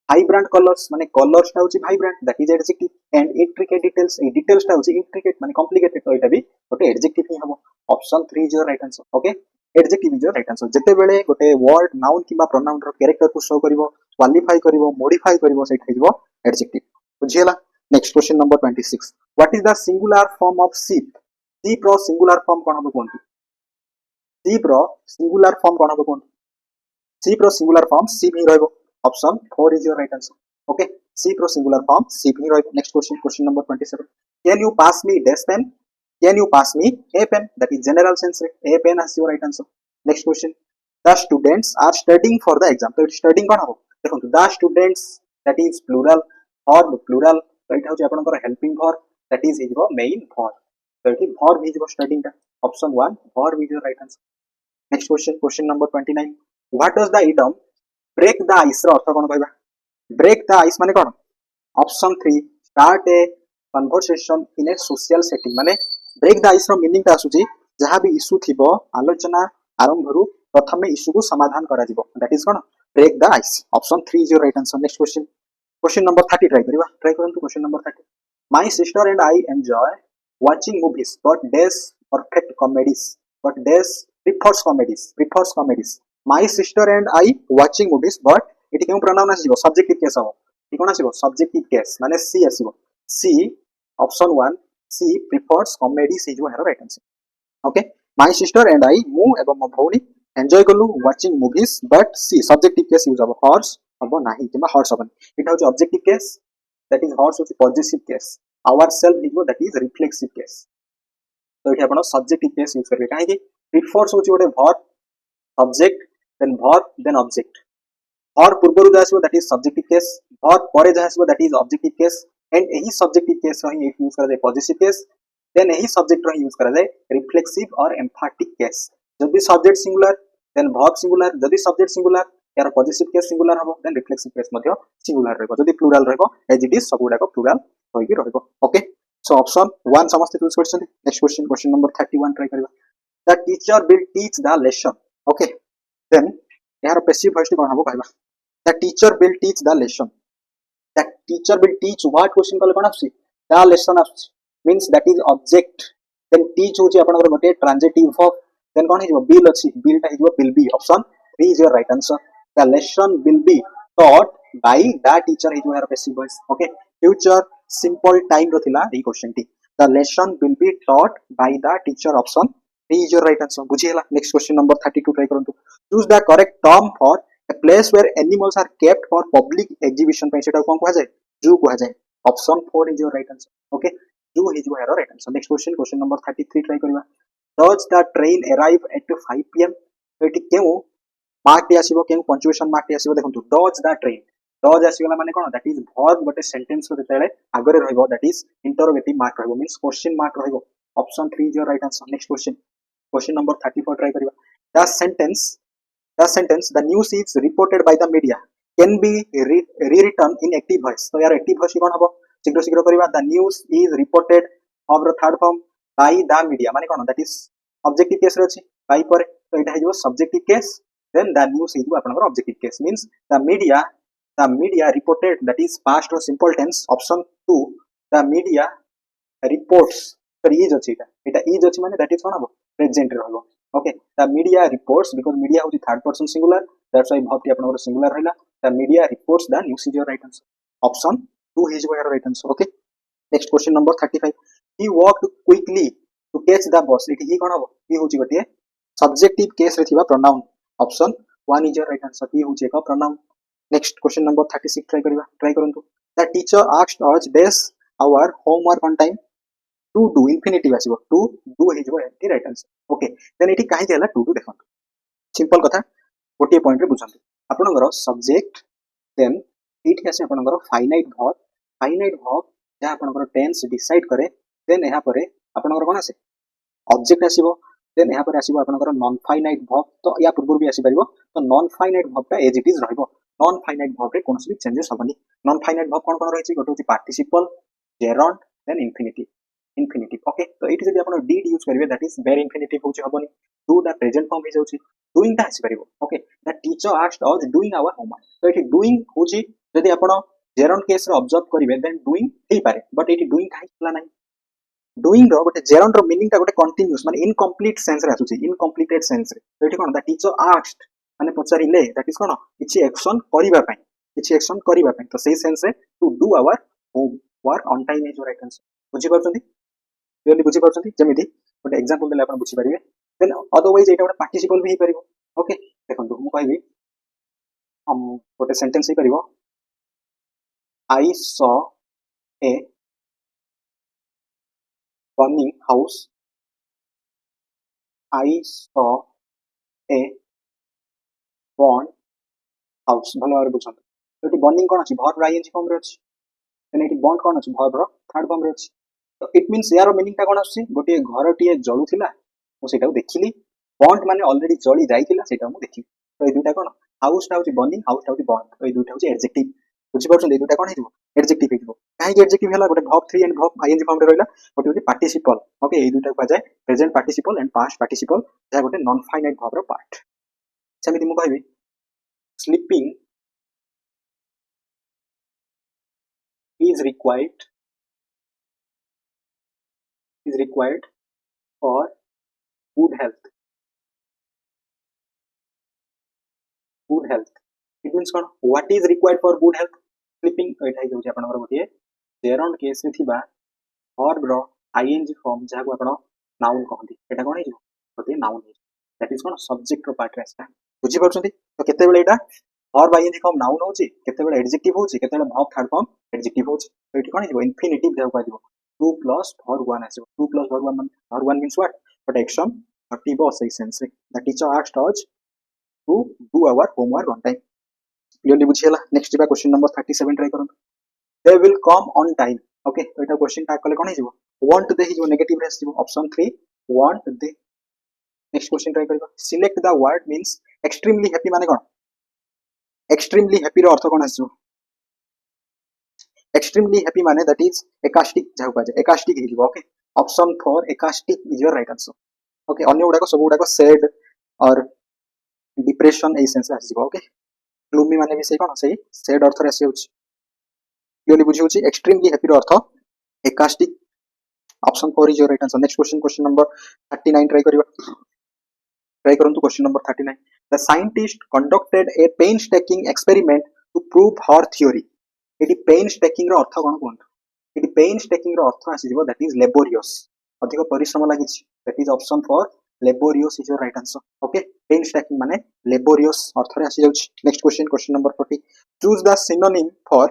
vibrant colors माने colors टा होची vibrant that is adjective and intricate details A details टा होची intricate माने complicated तो एटा भी गोटे adjective ही हबो option 3 is your right answer okay adjective is your right answer जते बेले गोटे word noun किबा pronoun रो character को show करिवो qualify करिवो modify करिवो सेट हेजबो adjective बुझियला next question number 26 what is the singular form of sheep sheep रो singular form कोन हबो कोन sheep रो singular form कोन हबो कोन sheep रो singular form sheep ही रहबो option 4 is your right answer okay sheep रो singular form sheep ही रहबो next question number 27 can you pass me dash pen can you pass me a pen that is general sense a pen is your right answer next question the students are studying for the exam so studying कोन हबो देखो the students that is plural or plural so it होची आपनकर helping verb that is हिजबो main verb so it verb हिजबो studying का option 1 verb is your right answer next question number 29 what does the idiom break the ice रो अर्थ कोन कहबा break the ice माने कोन option 3 start a conversation in a social setting माने break the ice रो meaning ता आसुची जहा भी issue थिबो आलोचना आरंभ रु प्रथमे इशू को समाधान करा जिवो दैट इज कोन break the ice option 3 is your right answer next question number 30 try करंतु question number 30 my sister and I enjoy watching movies but days perfect comedies but days prefers comedies my sister and I watching movies but इति केउ pronoun आसीबो subjective case हो इ कोन आसीबो subjective case माने सी आसीबो C option 1 she prefers comedies is your right answer okay my sister and I mu ebom mo bhoni enjoy kolu watching movies but she subjective case use of hers abo nahi kiba hers haban it hoche objective case that is hers hoche possessive case ourself is that is reflexive case so it apna subjective case use karbe kahe ki prefers hoche ote verb subject then object verb purbaru jasbo that is subjective case verb pore jasbo that is objective case and यही subjective case रो ही use करा जाए possessive case then यही subject रो use करा जाए reflexive और एम्फैटिक केस जदी subject singular then verb singular जदी सब्जेक्ट सिंगुलर यार पॉजिटिव केस सिंगुलर हबो देन रिफ्लेक्सिव केस मध्ये सिंगुलर रहबो जदी प्लुरल रहबो एज इट इज सबुडा को प्लुरल होई कि रहबो ओके सो ऑप्शन 1 समस्त चूज करछन नेक्स्ट क्वेश्चन नंबर 31 ट्राई करबा the teacher will teach the lesson okay then यार पैसिव वॉइस कोन हबो कहबा the teacher will teach the lesson the teacher will teach what question कले कोन आसी the lesson आसी means that is object then teach होची आपनकर गोटे transitive verb then कोन हिजो will अछि will ता हिजो will be option 3 is your right answer the lesson will be taught by the teacher हिजो यार passive voice okay future simple time रो थिला ई क्वेश्चन टी the lesson will be taught by the teacher option 3 is your right answer बुझियला next question number 32 try करंतु choose the correct term for a place where animals are kept for public exhibition पे सेटा कोन कहा जाय जू कहा जाय option 4 is your right answer okay जू is your right answer next question number 33 try करबा does the train arrive at 5 pm तो एटी केउ मार्क टी आसीबो केउ पंक्चुएशन मार्क टी आसीबो देखंतु does the train does आसीगला माने कोन दैट इज वर्ब गोटे सेंटेंस रो जेतेले आगरे रहइबो दैट इज इंटरोगेटिव मार्क रहइबो मींस क्वेश्चन मार्क रहइबो option 3 is your right answer next question number 34 try करिबा the sentence the news is reported by the media can be rewritten in active voice तो यार active voice कोन हबो शीघ्र शीघ्र करिबा the news is reported of the third form by the media माने कोन that is objective case रे अछि by पर तो एटा हेजो subjective case then the news is आपनकर objective case means the media reported that is past or simple tense option 2 the media reports तर is अछि एटा is अछि माने दैट इज कोन हबो प्रेजेंट रे हबो okay the media reports because media होची third person singular that's why verb T आपनकर singular रहला the media reports the news is your right answer option 2 is your right answer okay next question number 35 he walked quickly to catch the bus इट ही कोन हबो ही होची गटिए subjective case रे थिबा pronoun option 1 is your right answer ही होची एक pronoun next question number 36 try करंतु the teacher asked us base our homework on time to do infinitive आसीबो to do हिजबो एटी राइट आंसर ओके देन एटी काहे देला to देखंतु सिंपल कथा गोटे पॉइंट रे बुझंतु आपनकर सब्जेक्ट देन इट आसे आपनकर फाइनाइट वर्ब जा आपनकर टेंस डिसाइड करे देन एहा परे आपनकर कोन आसे ऑब्जेक्ट आसीबो देन एहा परे आसीबो आपनकर नॉन फाइनाइट वर्ब तो या पूर्व भी आसी परिबो तो नॉन फाइनाइट वर्ब ता एज इट इज रहइबो नॉन फाइनाइट वर्ब रे कोनोसी भी चेंजेस होबनी नॉन फाइनाइट वर्ब कोन रहिछि गोटे होछि participle gerund then infinitive okay तो इट जदी आपण did यूज करिवे दैट इज वेरी infinitive होछि हबनी do द प्रेजेंट फॉर्म हि जाउछि doing ता आसी परिबो okay the teacher asked us doing our homework तो इट डूइंग होछि जदी आपण जेरंट केस रे ऑब्जर्व करिवे देन डूइंग हेइ पारे बट इट डूइंग काहे हला नै डूइंग रो गोटे जेरंट रो मीनिंग ता गोटे कंटीन्यूअस माने इनकम्प्लीट सेंस रे आसुछि इनकम्प्लीटेड सेंस रे तो it cone the teacher asked माने पचारिले दैट इज कोन किछि एक्शन करिवा पई तो सेही सेंस रे to do our homework on time is right answer बुझि परछथि क्लियरली बुझि परछथि जेमिति गोटे एग्जांपल देले आपण बुझि परिबे देन अदरवाइज एटा गोटे पार्टिसिपल भी हे परिबो ओके देखंतु मु कहबी हम गोटे सेंटेंस हे परिबो I saw a burning house I saw a burned house भलो और बुझंतु एटी burning कोन अछि verb ing फॉर्म रे अछि देन एटी burned कोन अछि verb रो थर्ड फॉर्म रे अछि तो इट मींस यार मीनिंग ता कोन आछि गोटे घर टिए जळुथिला मु सेटा देखिली बॉन्ड माने ऑलरेडी जळी जाइथिला सेटा मु देखिली तो ए दुटा कोन हाउस ता होछि बर्निंग हाउस ता होछि बॉन्ड तो ए दुटा होछि एडजेक्टिव बुझि परछन ए दुटा कोन हेइबो एडजेक्टिव हेइबो काहे कि एडजेक्टिव हला गोटे verb 3 and verb ing form रे रहला गोटे होछि पार्टिसिपल ओके ए दुटा को जाय present participle and past participle जा गोटे नॉन फाइनाइट verb रो पार्ट सेमिति मु कहबी sleeping is required for good health it means kon what is required for good health sleeping एटा हे जोछि आपनकर गोटे जेरंट केस रे थिबा verb रो ing फॉर्म जा को आपण नाउन कहंती एटा कोन हे गोटे नाउन हे दैट इज कोन सब्जेक्ट रो पार्ट रे आस्ता बुझि परछथि तो केते बेले एटा verb ing फॉर्म नाउन होछि केते बेले एडजेक्टिव होछि केते बेले verb थर्ड फॉर्म एडजेक्टिव होछि तो एटी कोन हे इंफिनिटिव जा को दिबो 2 plus verb 1 आसीबो 2 plus verb 1 means what but action घटिबो सही सेंस रे the teacher asked us to do our homework on time clearly बुझियला नेक्स्ट दिबा क्वेश्चन नंबर 37 ट्राई करन they will come on time okay तो एटा क्वेश्चन टा कले कोन हिजो वांट दे हिजो नेगेटिव रे हिजो option 3 want the next question try करबा select the word means extremely happy माने कोन एक्सट्रीमली हैप्पी रो अर्थ कोन आछो extremely happy माने that is ekastic जाउ पाजे ekastic हिजो okay option 4 ekastic is your right answer okay अन्य गुडा को सब गुडा को सैड और डिप्रेशन ए सेंस आसीबो ओके ग्लूमी माने भी सही कोन सही सैड अर्थ रे आसी होछि क्लियरली बुझी होछि एक्सट्रीमली हैप्पी रो अर्थ ekastic option 4 is your right answer next question number 39 try करंतु question number 39 the scientist conducted a painstaking experiment to prove her theory एटी painstaking रो अर्थ कोन कोन एटी painstaking रो अर्थ आसी जिवो दैट इज लेबोरियस अधिक परिश्रम लागिछि that is option 4 laborious is your right answer okay painstaking माने लेबोरियस अर्थ रे आसी जाउछि next question number 40 choose the synonym for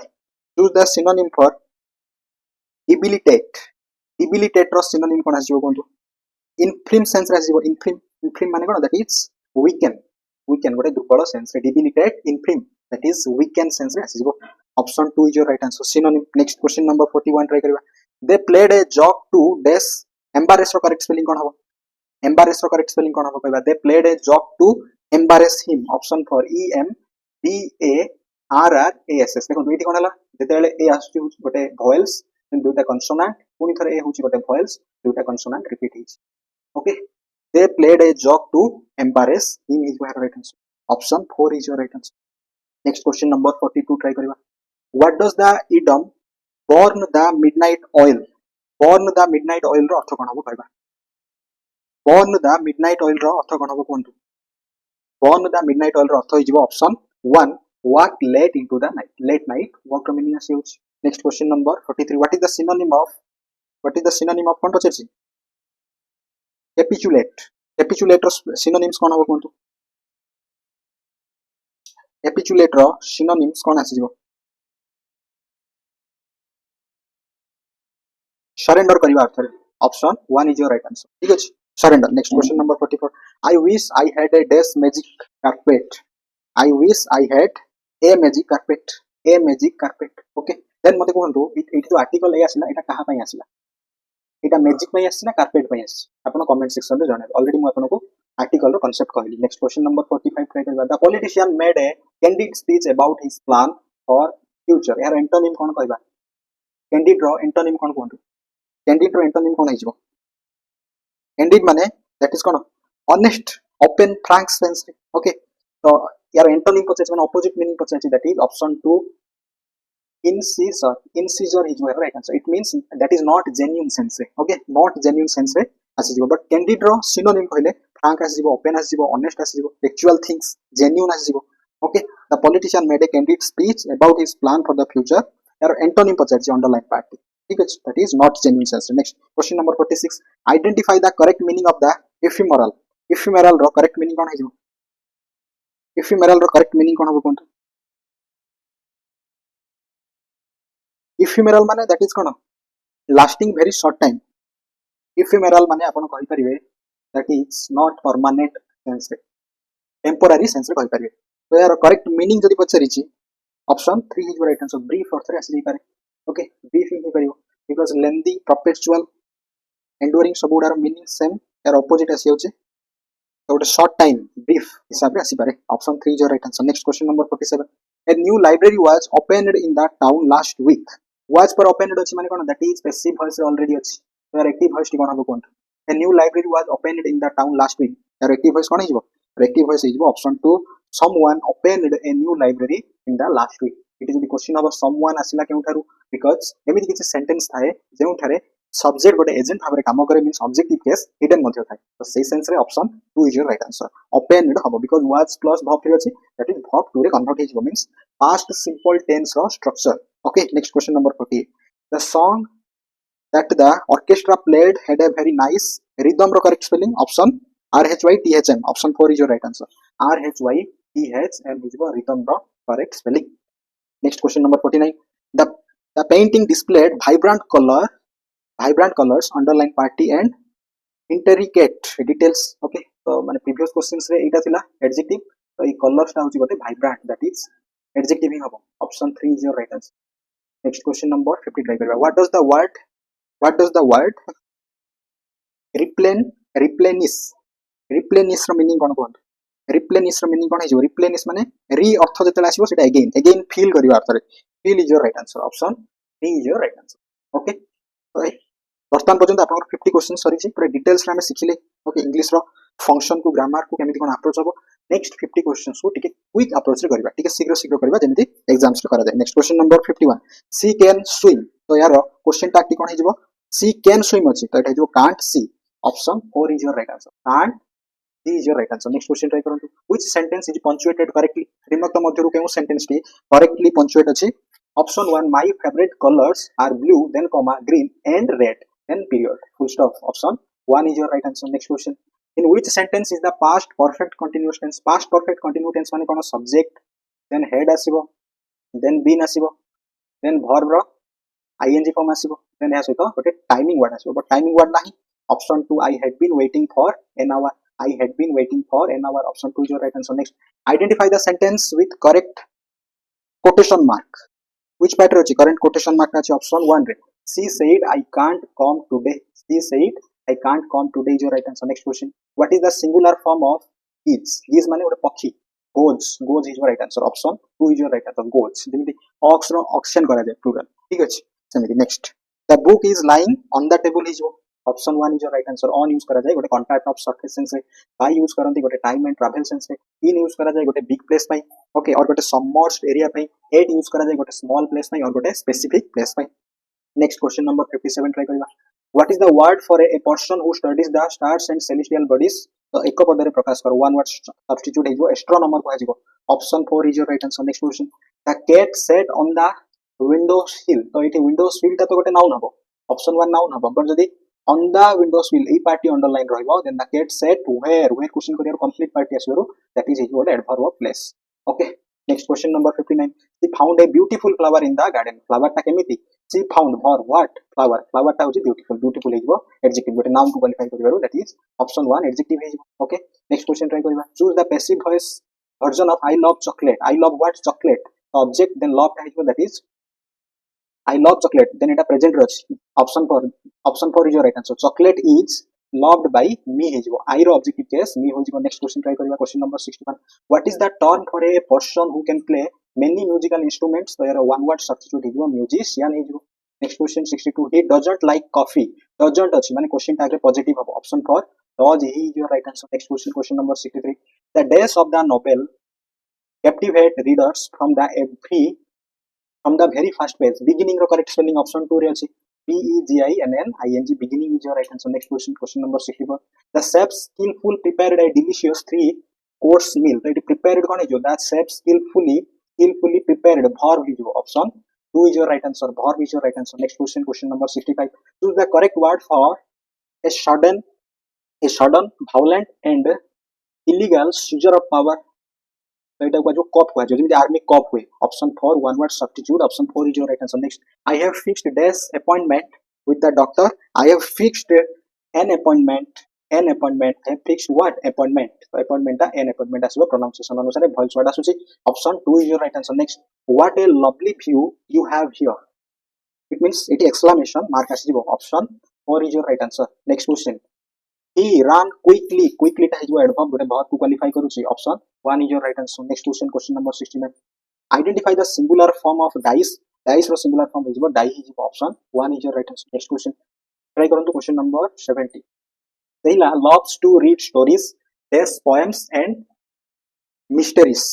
debilitate रो synonym कोन आसी जिवो कोन infirm sense रे आसीबो infirm माने कोन that is weaken गोटे दुर्बल सेंस रे debilitate infirm that is weaken sense रे आसीबो option 2 is your right answer synonym next question number 41 try करबा they played a joke to dash embarrass row correct spelling कोन हबो embarrass रो correct spelling कोन हबो कहबा they played a joke to embarrass him option 4 e m b a r r a s s देखो दुईटी कोन हला जेतेले a आसुची गोटे vowels दुईटा consonant पुनी थरे a होची गोटे vowels दुईटा consonant repeat hitch okay they played a joke to embarrass him is your right answer option 4 is your right answer next question number 42 try kariba what does the idiom burn the midnight oil ro arth kon hobo kaiba burn the midnight oil ro arth kon hobo kontu burn the midnight oil ro arth hoijibo option 1 work late into the night late night work ro meaning ase hochi next question number 43 what is the synonym of kon pachirchi capitulate ro synonyms kon hobo kontu capitulate ro synonyms kon asijibo surrender kariba arthare option 1 is your right answer ठीक अछि surrender next question number 44 I wish I had a dash magic carpet I wish I had a magic carpet okay then mate कहंतु it जो article ए आसिला एटा कहा पई आसिला एटा magic पई आसिला कार्पेट पई आसी आपण कमेंट सेक्शन रे जणाबे ऑलरेडी म आपनको आर्टिकल रो कांसेप्ट कहली नेक्स्ट क्वेश्चन नंबर 45 ट्राई करबा the politician made a candid speech about his plan for future यार एंटोनिम कोन कहबा कैंडिड रो एंटोनिम कोन कहंतु कैंडिड रो एंटोनिम कोन आइजबो कैंडिड माने दैट इज कोन honest open frank sense okay तो यार एंटोनिम पचेच माने ऑपोजिट मीनिंग पचेच that is option 2 incisor is my right answer it means that is not genuine sense okay not genuine sense asijibo but candid ro synonym कहले frank asijibo open asijibo honest asijibo actual things genuine asijibo okay the politician made a candid speech about his plan for the future यार antonym पचारछि underline part ठीक अछि that is not genuine sense next question number 46 identify the correct meaning of the ephemeral row correct meaning कोन हिजो ephemeral रो correct meaning कोन हो कोन ephemeral माने that is cone lasting very short time ephemeral माने आपण कहि परिबे that is not permanent sense temporary sense कहि परिबे तो यार करेक्ट मीनिंग जदि पचरिछि option 3 is right answer brief अर्थ रे आसी पारे ओके ब्रीफ ही परिबो बिकॉज़ लेंथी परपेचुअल एंड्यूरिंग सबुडार मीनिंग सेम यार ऑपोजिट आसी होचे तो गोटे शॉर्ट टाइम ब्रीफ हिसाब रे आसी पारे option 3 is right answer next question number 47 a new library was opened in the town last week was पर opened अछि माने कोन that is passive voice already अछि तो एक्टिव वॉइस टी कोन हो कोन a new library was opened in the town last week यार एक्टिव वॉइस कोन हिजबो एक्टिव वॉइस हिजबो option 2 someone opened a new library in the last week it is the question of someone asila केउठारु because एमिति किछि sentence थाए जेउठारे subject गोटे agent भाबरे काम करे मींस ऑब्जेक्टिव केस हिडन मध्ये थाए तो सेही सेंस रे option 2 is your right answer opened हबो बिकॉज़ was plus verb 3 अछि दैट इज verb 2 रे कन्वर्ट हिजबो मींस past simple tense रो structure okay next question number 48 the song that the orchestra played had a very nice rhythm ro correct spelling option rhythm option 4 is your right answer rhythm is the rhythm ro correct spelling next question number 49 the painting displayed vibrant colors underline party and intricate details okay तो माने previous questions रे एटा थिला adjective तो ए colours ता होची गोटे vibrant that is adjective ही हबो option 3 is your right answer next question number 50 try करबा what does the word replenish रो मीनिंग कोन कोन replenish रो मीनिंग कोन है जो replenish माने री अर्थ जतला आसीबो सेटा again feel करिवा अर्थ रे feel is your right answer option 3 is your right answer okay तो वर्तमान पर्यंत आपन 50 क्वेश्चन सरी छी पूरा डिटेल्स रे हम सिखिले ओके इंग्लिश रो फंक्शन को ग्रामर को केमिति कोन अप्रोच हबो नेक्स्ट 50 क्वेश्चंस को टिके क्विक अप्रोच रे करबा टिके शीघ्र करबा जेमिति एग्जाम्स रे करा जाय next question number 51 she can swim तो यार क्वेश्चन टा कोन हिजबो सी कैन स्विम अछि तो एटा हिजबो can't see option 4 is your right answer can't see is your right answer next question try करंतु which sentence is punctuated correctly रिमक मध्यरु केउ सेंटेंस टी करेक्टली पंक्चुएट अछि option 1 my favourite colours are blue then comma green and red then period full stop option 1 is your right answer next question in which sentence is the past perfect continuous tense माने कोन subject then head आसीबो then been आसीबो then verb row ing form आसीबो then या सहित गोटे timing word आसीबो but timing word नाही Option 2, I had been waiting for an hour. I had been waiting for an hour. Option 2 is your right answer. Next, identify the sentence with correct quotation mark. Which pattern ଅଛି current quotation mark ଅଛି option 1 रे. She said I can't come today. She said I can't come today is your right answer. Next question, what is the singular form of is? Is माने ଗୋଟେ ପକ୍ଷୀ. Goes is your right answer. Option 2 is your right answer. Goes ଯେମିତି ox ର auction କରାଯାଏ plural. ଠିକ ଅଛି ସେମିତି. Next, the book is lying on the table ହେଇଯିବ. Option 1 is your right answer. On use करा जाए गोटे कॉन्ट्रैक्ट ऑफ सरफेस सेंस रे. by यूज करंती गोटे टाइम एंड ट्रैवल सेंस रे. in यूज करा जाए गोटे बिग प्लेस पई. ओके, और गोटे सबमर्ज्ड एरिया पई. at यूज करा जाए गोटे स्मॉल प्लेस पई और गोटे स्पेसिफिक प्लेस पई. नेक्स्ट क्वेश्चन नंबर 57 ट्राई करबा. What is the word for a person who studies the stars and celestial bodies? तो एक पद रे प्रकाश कर. वन वर्ड सब्स्टिट्यूट हेजो एस्ट्रोनॉमर को हेजो. Option 4 is your right answer. Next question, the cat sat on the window sill. तो एठी विंडो सिल ता तो गोटे नाउन हबो. ऑप्शन 1 नाउन हबो, बट जदी on the window sill ei party underline rahibo, then the cat sat where question kariya complete party asero, that is equal to adverb of place. Okay, next question number 59. She found a beautiful flower in the garden. Flower ta kemiti? She found for what? Flower ta hoji beautiful. Beautiful hejibo adjective, gote noun to qualify karibaru, that is option 1 adjective hejibo. Okay, next question try kariba. Choose the passive voice version of I love chocolate. I love what? Chocolate. Object then love ta hejibo, that is I love chocolate. Then it a present roch. Option 4 is your right answer. Chocolate is loved by me hejibo. I ro objective case me hojibo. Next question try kariba. Question number 61. What is the term for a person who can play many musical instruments? So here one word substitute hejibo, musician hejibo. Next question 62. He doesn't like coffee. Doesn't achi mane question tag re positive hobo. Option 4 does he is your right answer. Next question number 63. The days of the novel captivate readers from the very first page. Beginning ro correct spelling option 2 रे अछि. beginning. Beginning is your right answer. Next question number 64. The chef skillful prepared a delicious 3-course meal. So it prepared कोन हेजो? That chef skillfully prepared verb हेजो. Option 2 is your right answer. Verb is your right answer. Next question number 65. Choose the correct word for a sudden, violent and illegal seizure of power. तो এটা को जो कॉप हुआ जो जेमि army कॉप हुए. Option 4 one word substitute. Option 4 is your right answer. Next, I have fixed days appointment with the doctor. I have fixed an appointment. है फिक्स्ड व्हाट? अपॉइंटमेंट. तो अपॉइंटमेंट दा एन अपॉइंटमेंट आसीबो प्रोनाउंसिएशन अनुसार voice word आसुची. Option 2 is your right answer. Next, what a lovely view you have here. It means it exclamation mark आसीबो. Option 4 is your right answer. Next question, he ran quickly ta hejo adverb gote verb to qualify karuchi. Option 1 is your right answer. Next question number 69. Identify the singular form of dice. Dice ro singular form hejo die hejo. Option 1 is your right answer. Next question try karantu. Question number 70. Sehila loves to read stories, tales, poems and mysteries.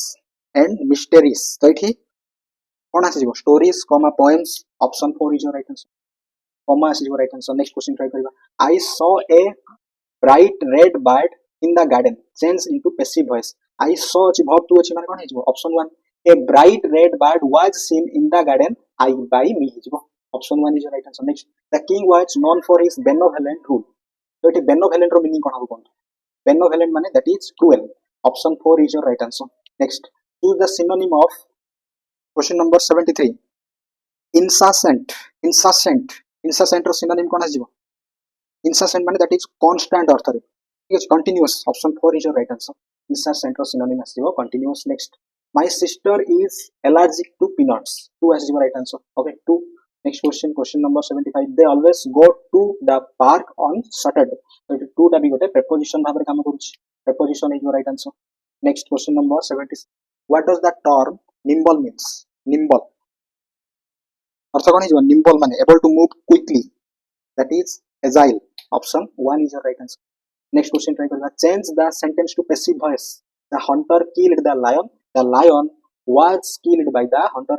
So ethi kon asibo? Stories, poems. Option 4 is your right answer. Comma is your right answer. Next question try kariba. I saw a bright red bird in the garden. Change into passive voice. I saw अछि verb to अछि माने कोन हेजो? Option 1. A bright red bird was seen in the garden. I by me हेजो. Option 1 is your right answer. Next, the king was known for his benevolent rule. So it benevolent ro meaning कोन हबो कोन? Benevolent माने that is cruel. Option 4 is your right answer. Next, choose the synonym of question number 73. Incessant ro synonym कोन हेजो? Incessant माने that is constant अर्थ रे. ठीक अछि. Continuous. Option 4 is your right answer. Incessant ro synonym आसीबो continuous. Next, my sister is allergic to peanuts. 2 is your right answer. Okay, 2. Next question number 75. They always go to the park on Saturday. So 2 टा भी गोटे preposition भाबरे काम करूछि. Preposition is your right answer. Next question number 76. What does the term nimble means? Nimble अर्थ कोन हिजो? nimble माने able to move quickly, that is agile. Option 1 is your right answer. Next question try karba. Change the sentence to passive voice. The hunter killed the lion. The lion was killed by the hunter.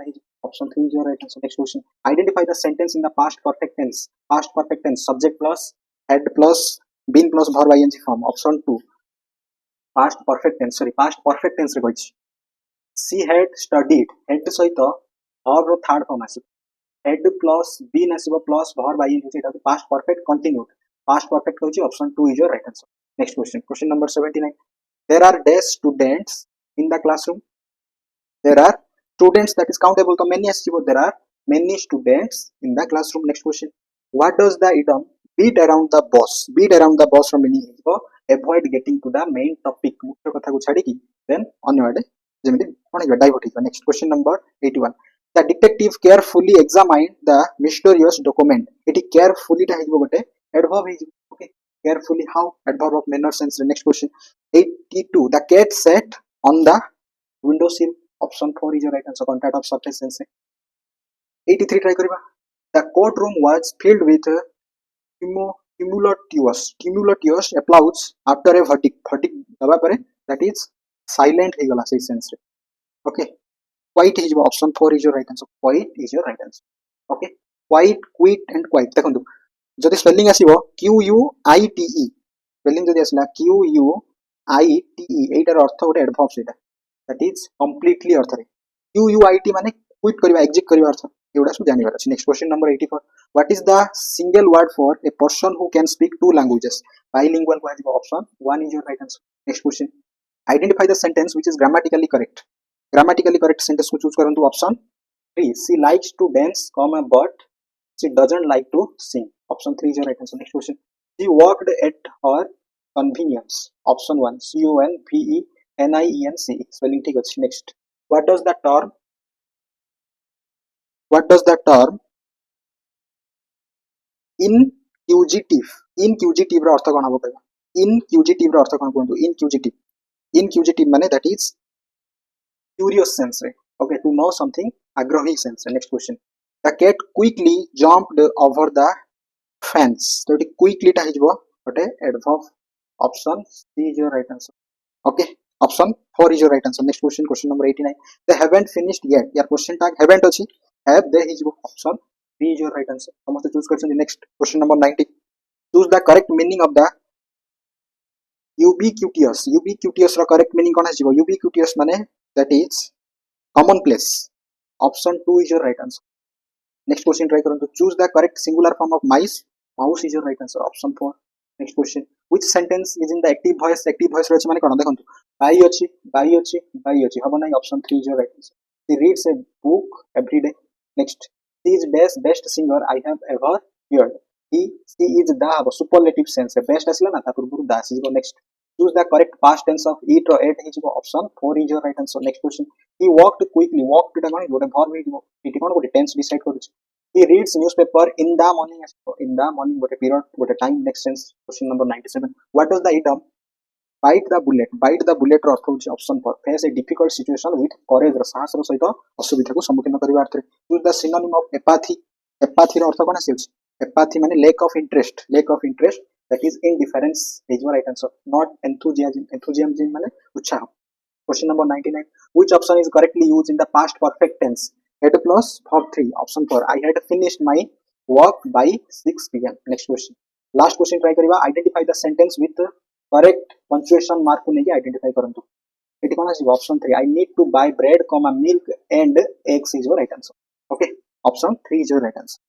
Option 3 is your right answer. Next question, identify the sentence in the past perfect tense. Past perfect tense, subject plus had plus been plus verb ing form. Option 2 past perfect tense रे कहछि. She had studied. Had सहित verb रो third form आसी. Had plus been आसीबो plus verb ing होछि. एटा past perfect continued. Past perfect होछि. Option 2 is your right answer. Next question number 79. There are dash students in the classroom. There are students, that is countable. So many आसीबो. There are many students in the classroom. Next question, what does the idiom beat around the boss ର meaning ହେଇଯିବ avoid getting to the main topic ମୁଖ୍ୟ କଥାକୁ ଛାଡିକି then ଅନ୍ୟ ଆଡେ ଯେମିତି କଣ ହେଇଯିବ divert ହେଇଯିବ. next question number 81. the detective carefully examined the mysterious document. ଏଠି carefully ଟା ହେଇଯିବ ଗୋଟେ adverb ହେଇଯିବ. okay, carefully how adverb of manner sense. next question 82. the cat sat on the windowsill. option 4 is your right answer. contact of surface sense. 83 try kariba. the courtroom was filled with cumulative applause after a verdict daba pare that is silent heigala sei sense re. okay, quiet is option 4 is your right answer. quiet is your right answer. okay, quiet, quit and quiet देखंतु जदि spelling आसीबो QUITE spelling जदि आसला QUITE एटार अर्थ गोटे adverb सेटा that is completely अर्थ रे. QUIT माने quit करबा एग्जिट करबा अर्थ एउडा सब जानिबार अछि. next question number 84. what is the single word for a person who can speak two languages? bilingual को आजिबो option 1 is your right answer. next question. identify the sentence which is grammatically correct. grammatically correct sentence को choose करंतु option 3. she likes to dance but she doesn't like to sing. option 3 is your right answer. next question. she worked at her convenience. option 1 CONVENIENCE spelling ठीक अछि. next. what does the term inquisitive ର अर्थ कोन हबो कहबा. inquisitive ର अर्थ कोन कहंतु. inquisitive माने that is curious sense रे. okay, to know something agrohi sense रे. next question. the cat quickly jumped over the fence. तो quickly टा हिजबो ओटे adverb. option C is your right answer. okay, option 4 is your right answer. next question. question number 89. they haven't finished yet. यार question tag haven't अछि. have they हिजबो option 3 is your right answer. समस्त choose करछन. next question number 90. choose the correct meaning of the ubiquitous ର correct meaning कोन हिजबो. ubiquitous माने that is commonplace. option 2 is your right answer. next question try करंतु. choose the correct singular form of mouse is your right answer. option 4. next question. which sentence is in the active voice रछि माने कोन देखंतु. buy अछि हबो नै. option 3 is your right answer. he reads a book every day. next. he is best singer I have ever heard. she is the superlative sense best asला ना ता पूर्व दा सिजो. next. choose the correct past tense of eat or ate हिजबो. option 4 is your right answer. next question. he walked quickly. walked टा कोन गोटे verb हिजबो. इटी कोन गोटे tense decide करूछ. he reads newspaper in the morning. in the morning गोटे period गोटे time. next sense. question number 97. what does the idiom bite the bullet ର अर्थ होछि option 4. face a difficult situation with courage ର साहस ର सहित असुविधा को सम्मुखीन करिवा अर्थ रे. choose the synonym of apathy ର अर्थ कोन आसी अछि. apathy माने lack of interest that is indifference is your right answer. not enthusiasm माने उत्साह. question number 99. which option is correctly used in the past perfect tense? had plus verb 3. option 4. I had finished my work by 6 pm. next question. last question try kariba. identify the sentence with correct punctuation mark को नेकी identify करंतु. Eighty कोन आसी. option 3. I need to buy bread, milk and eggs is your right answer. okay, option 3 is your right answer.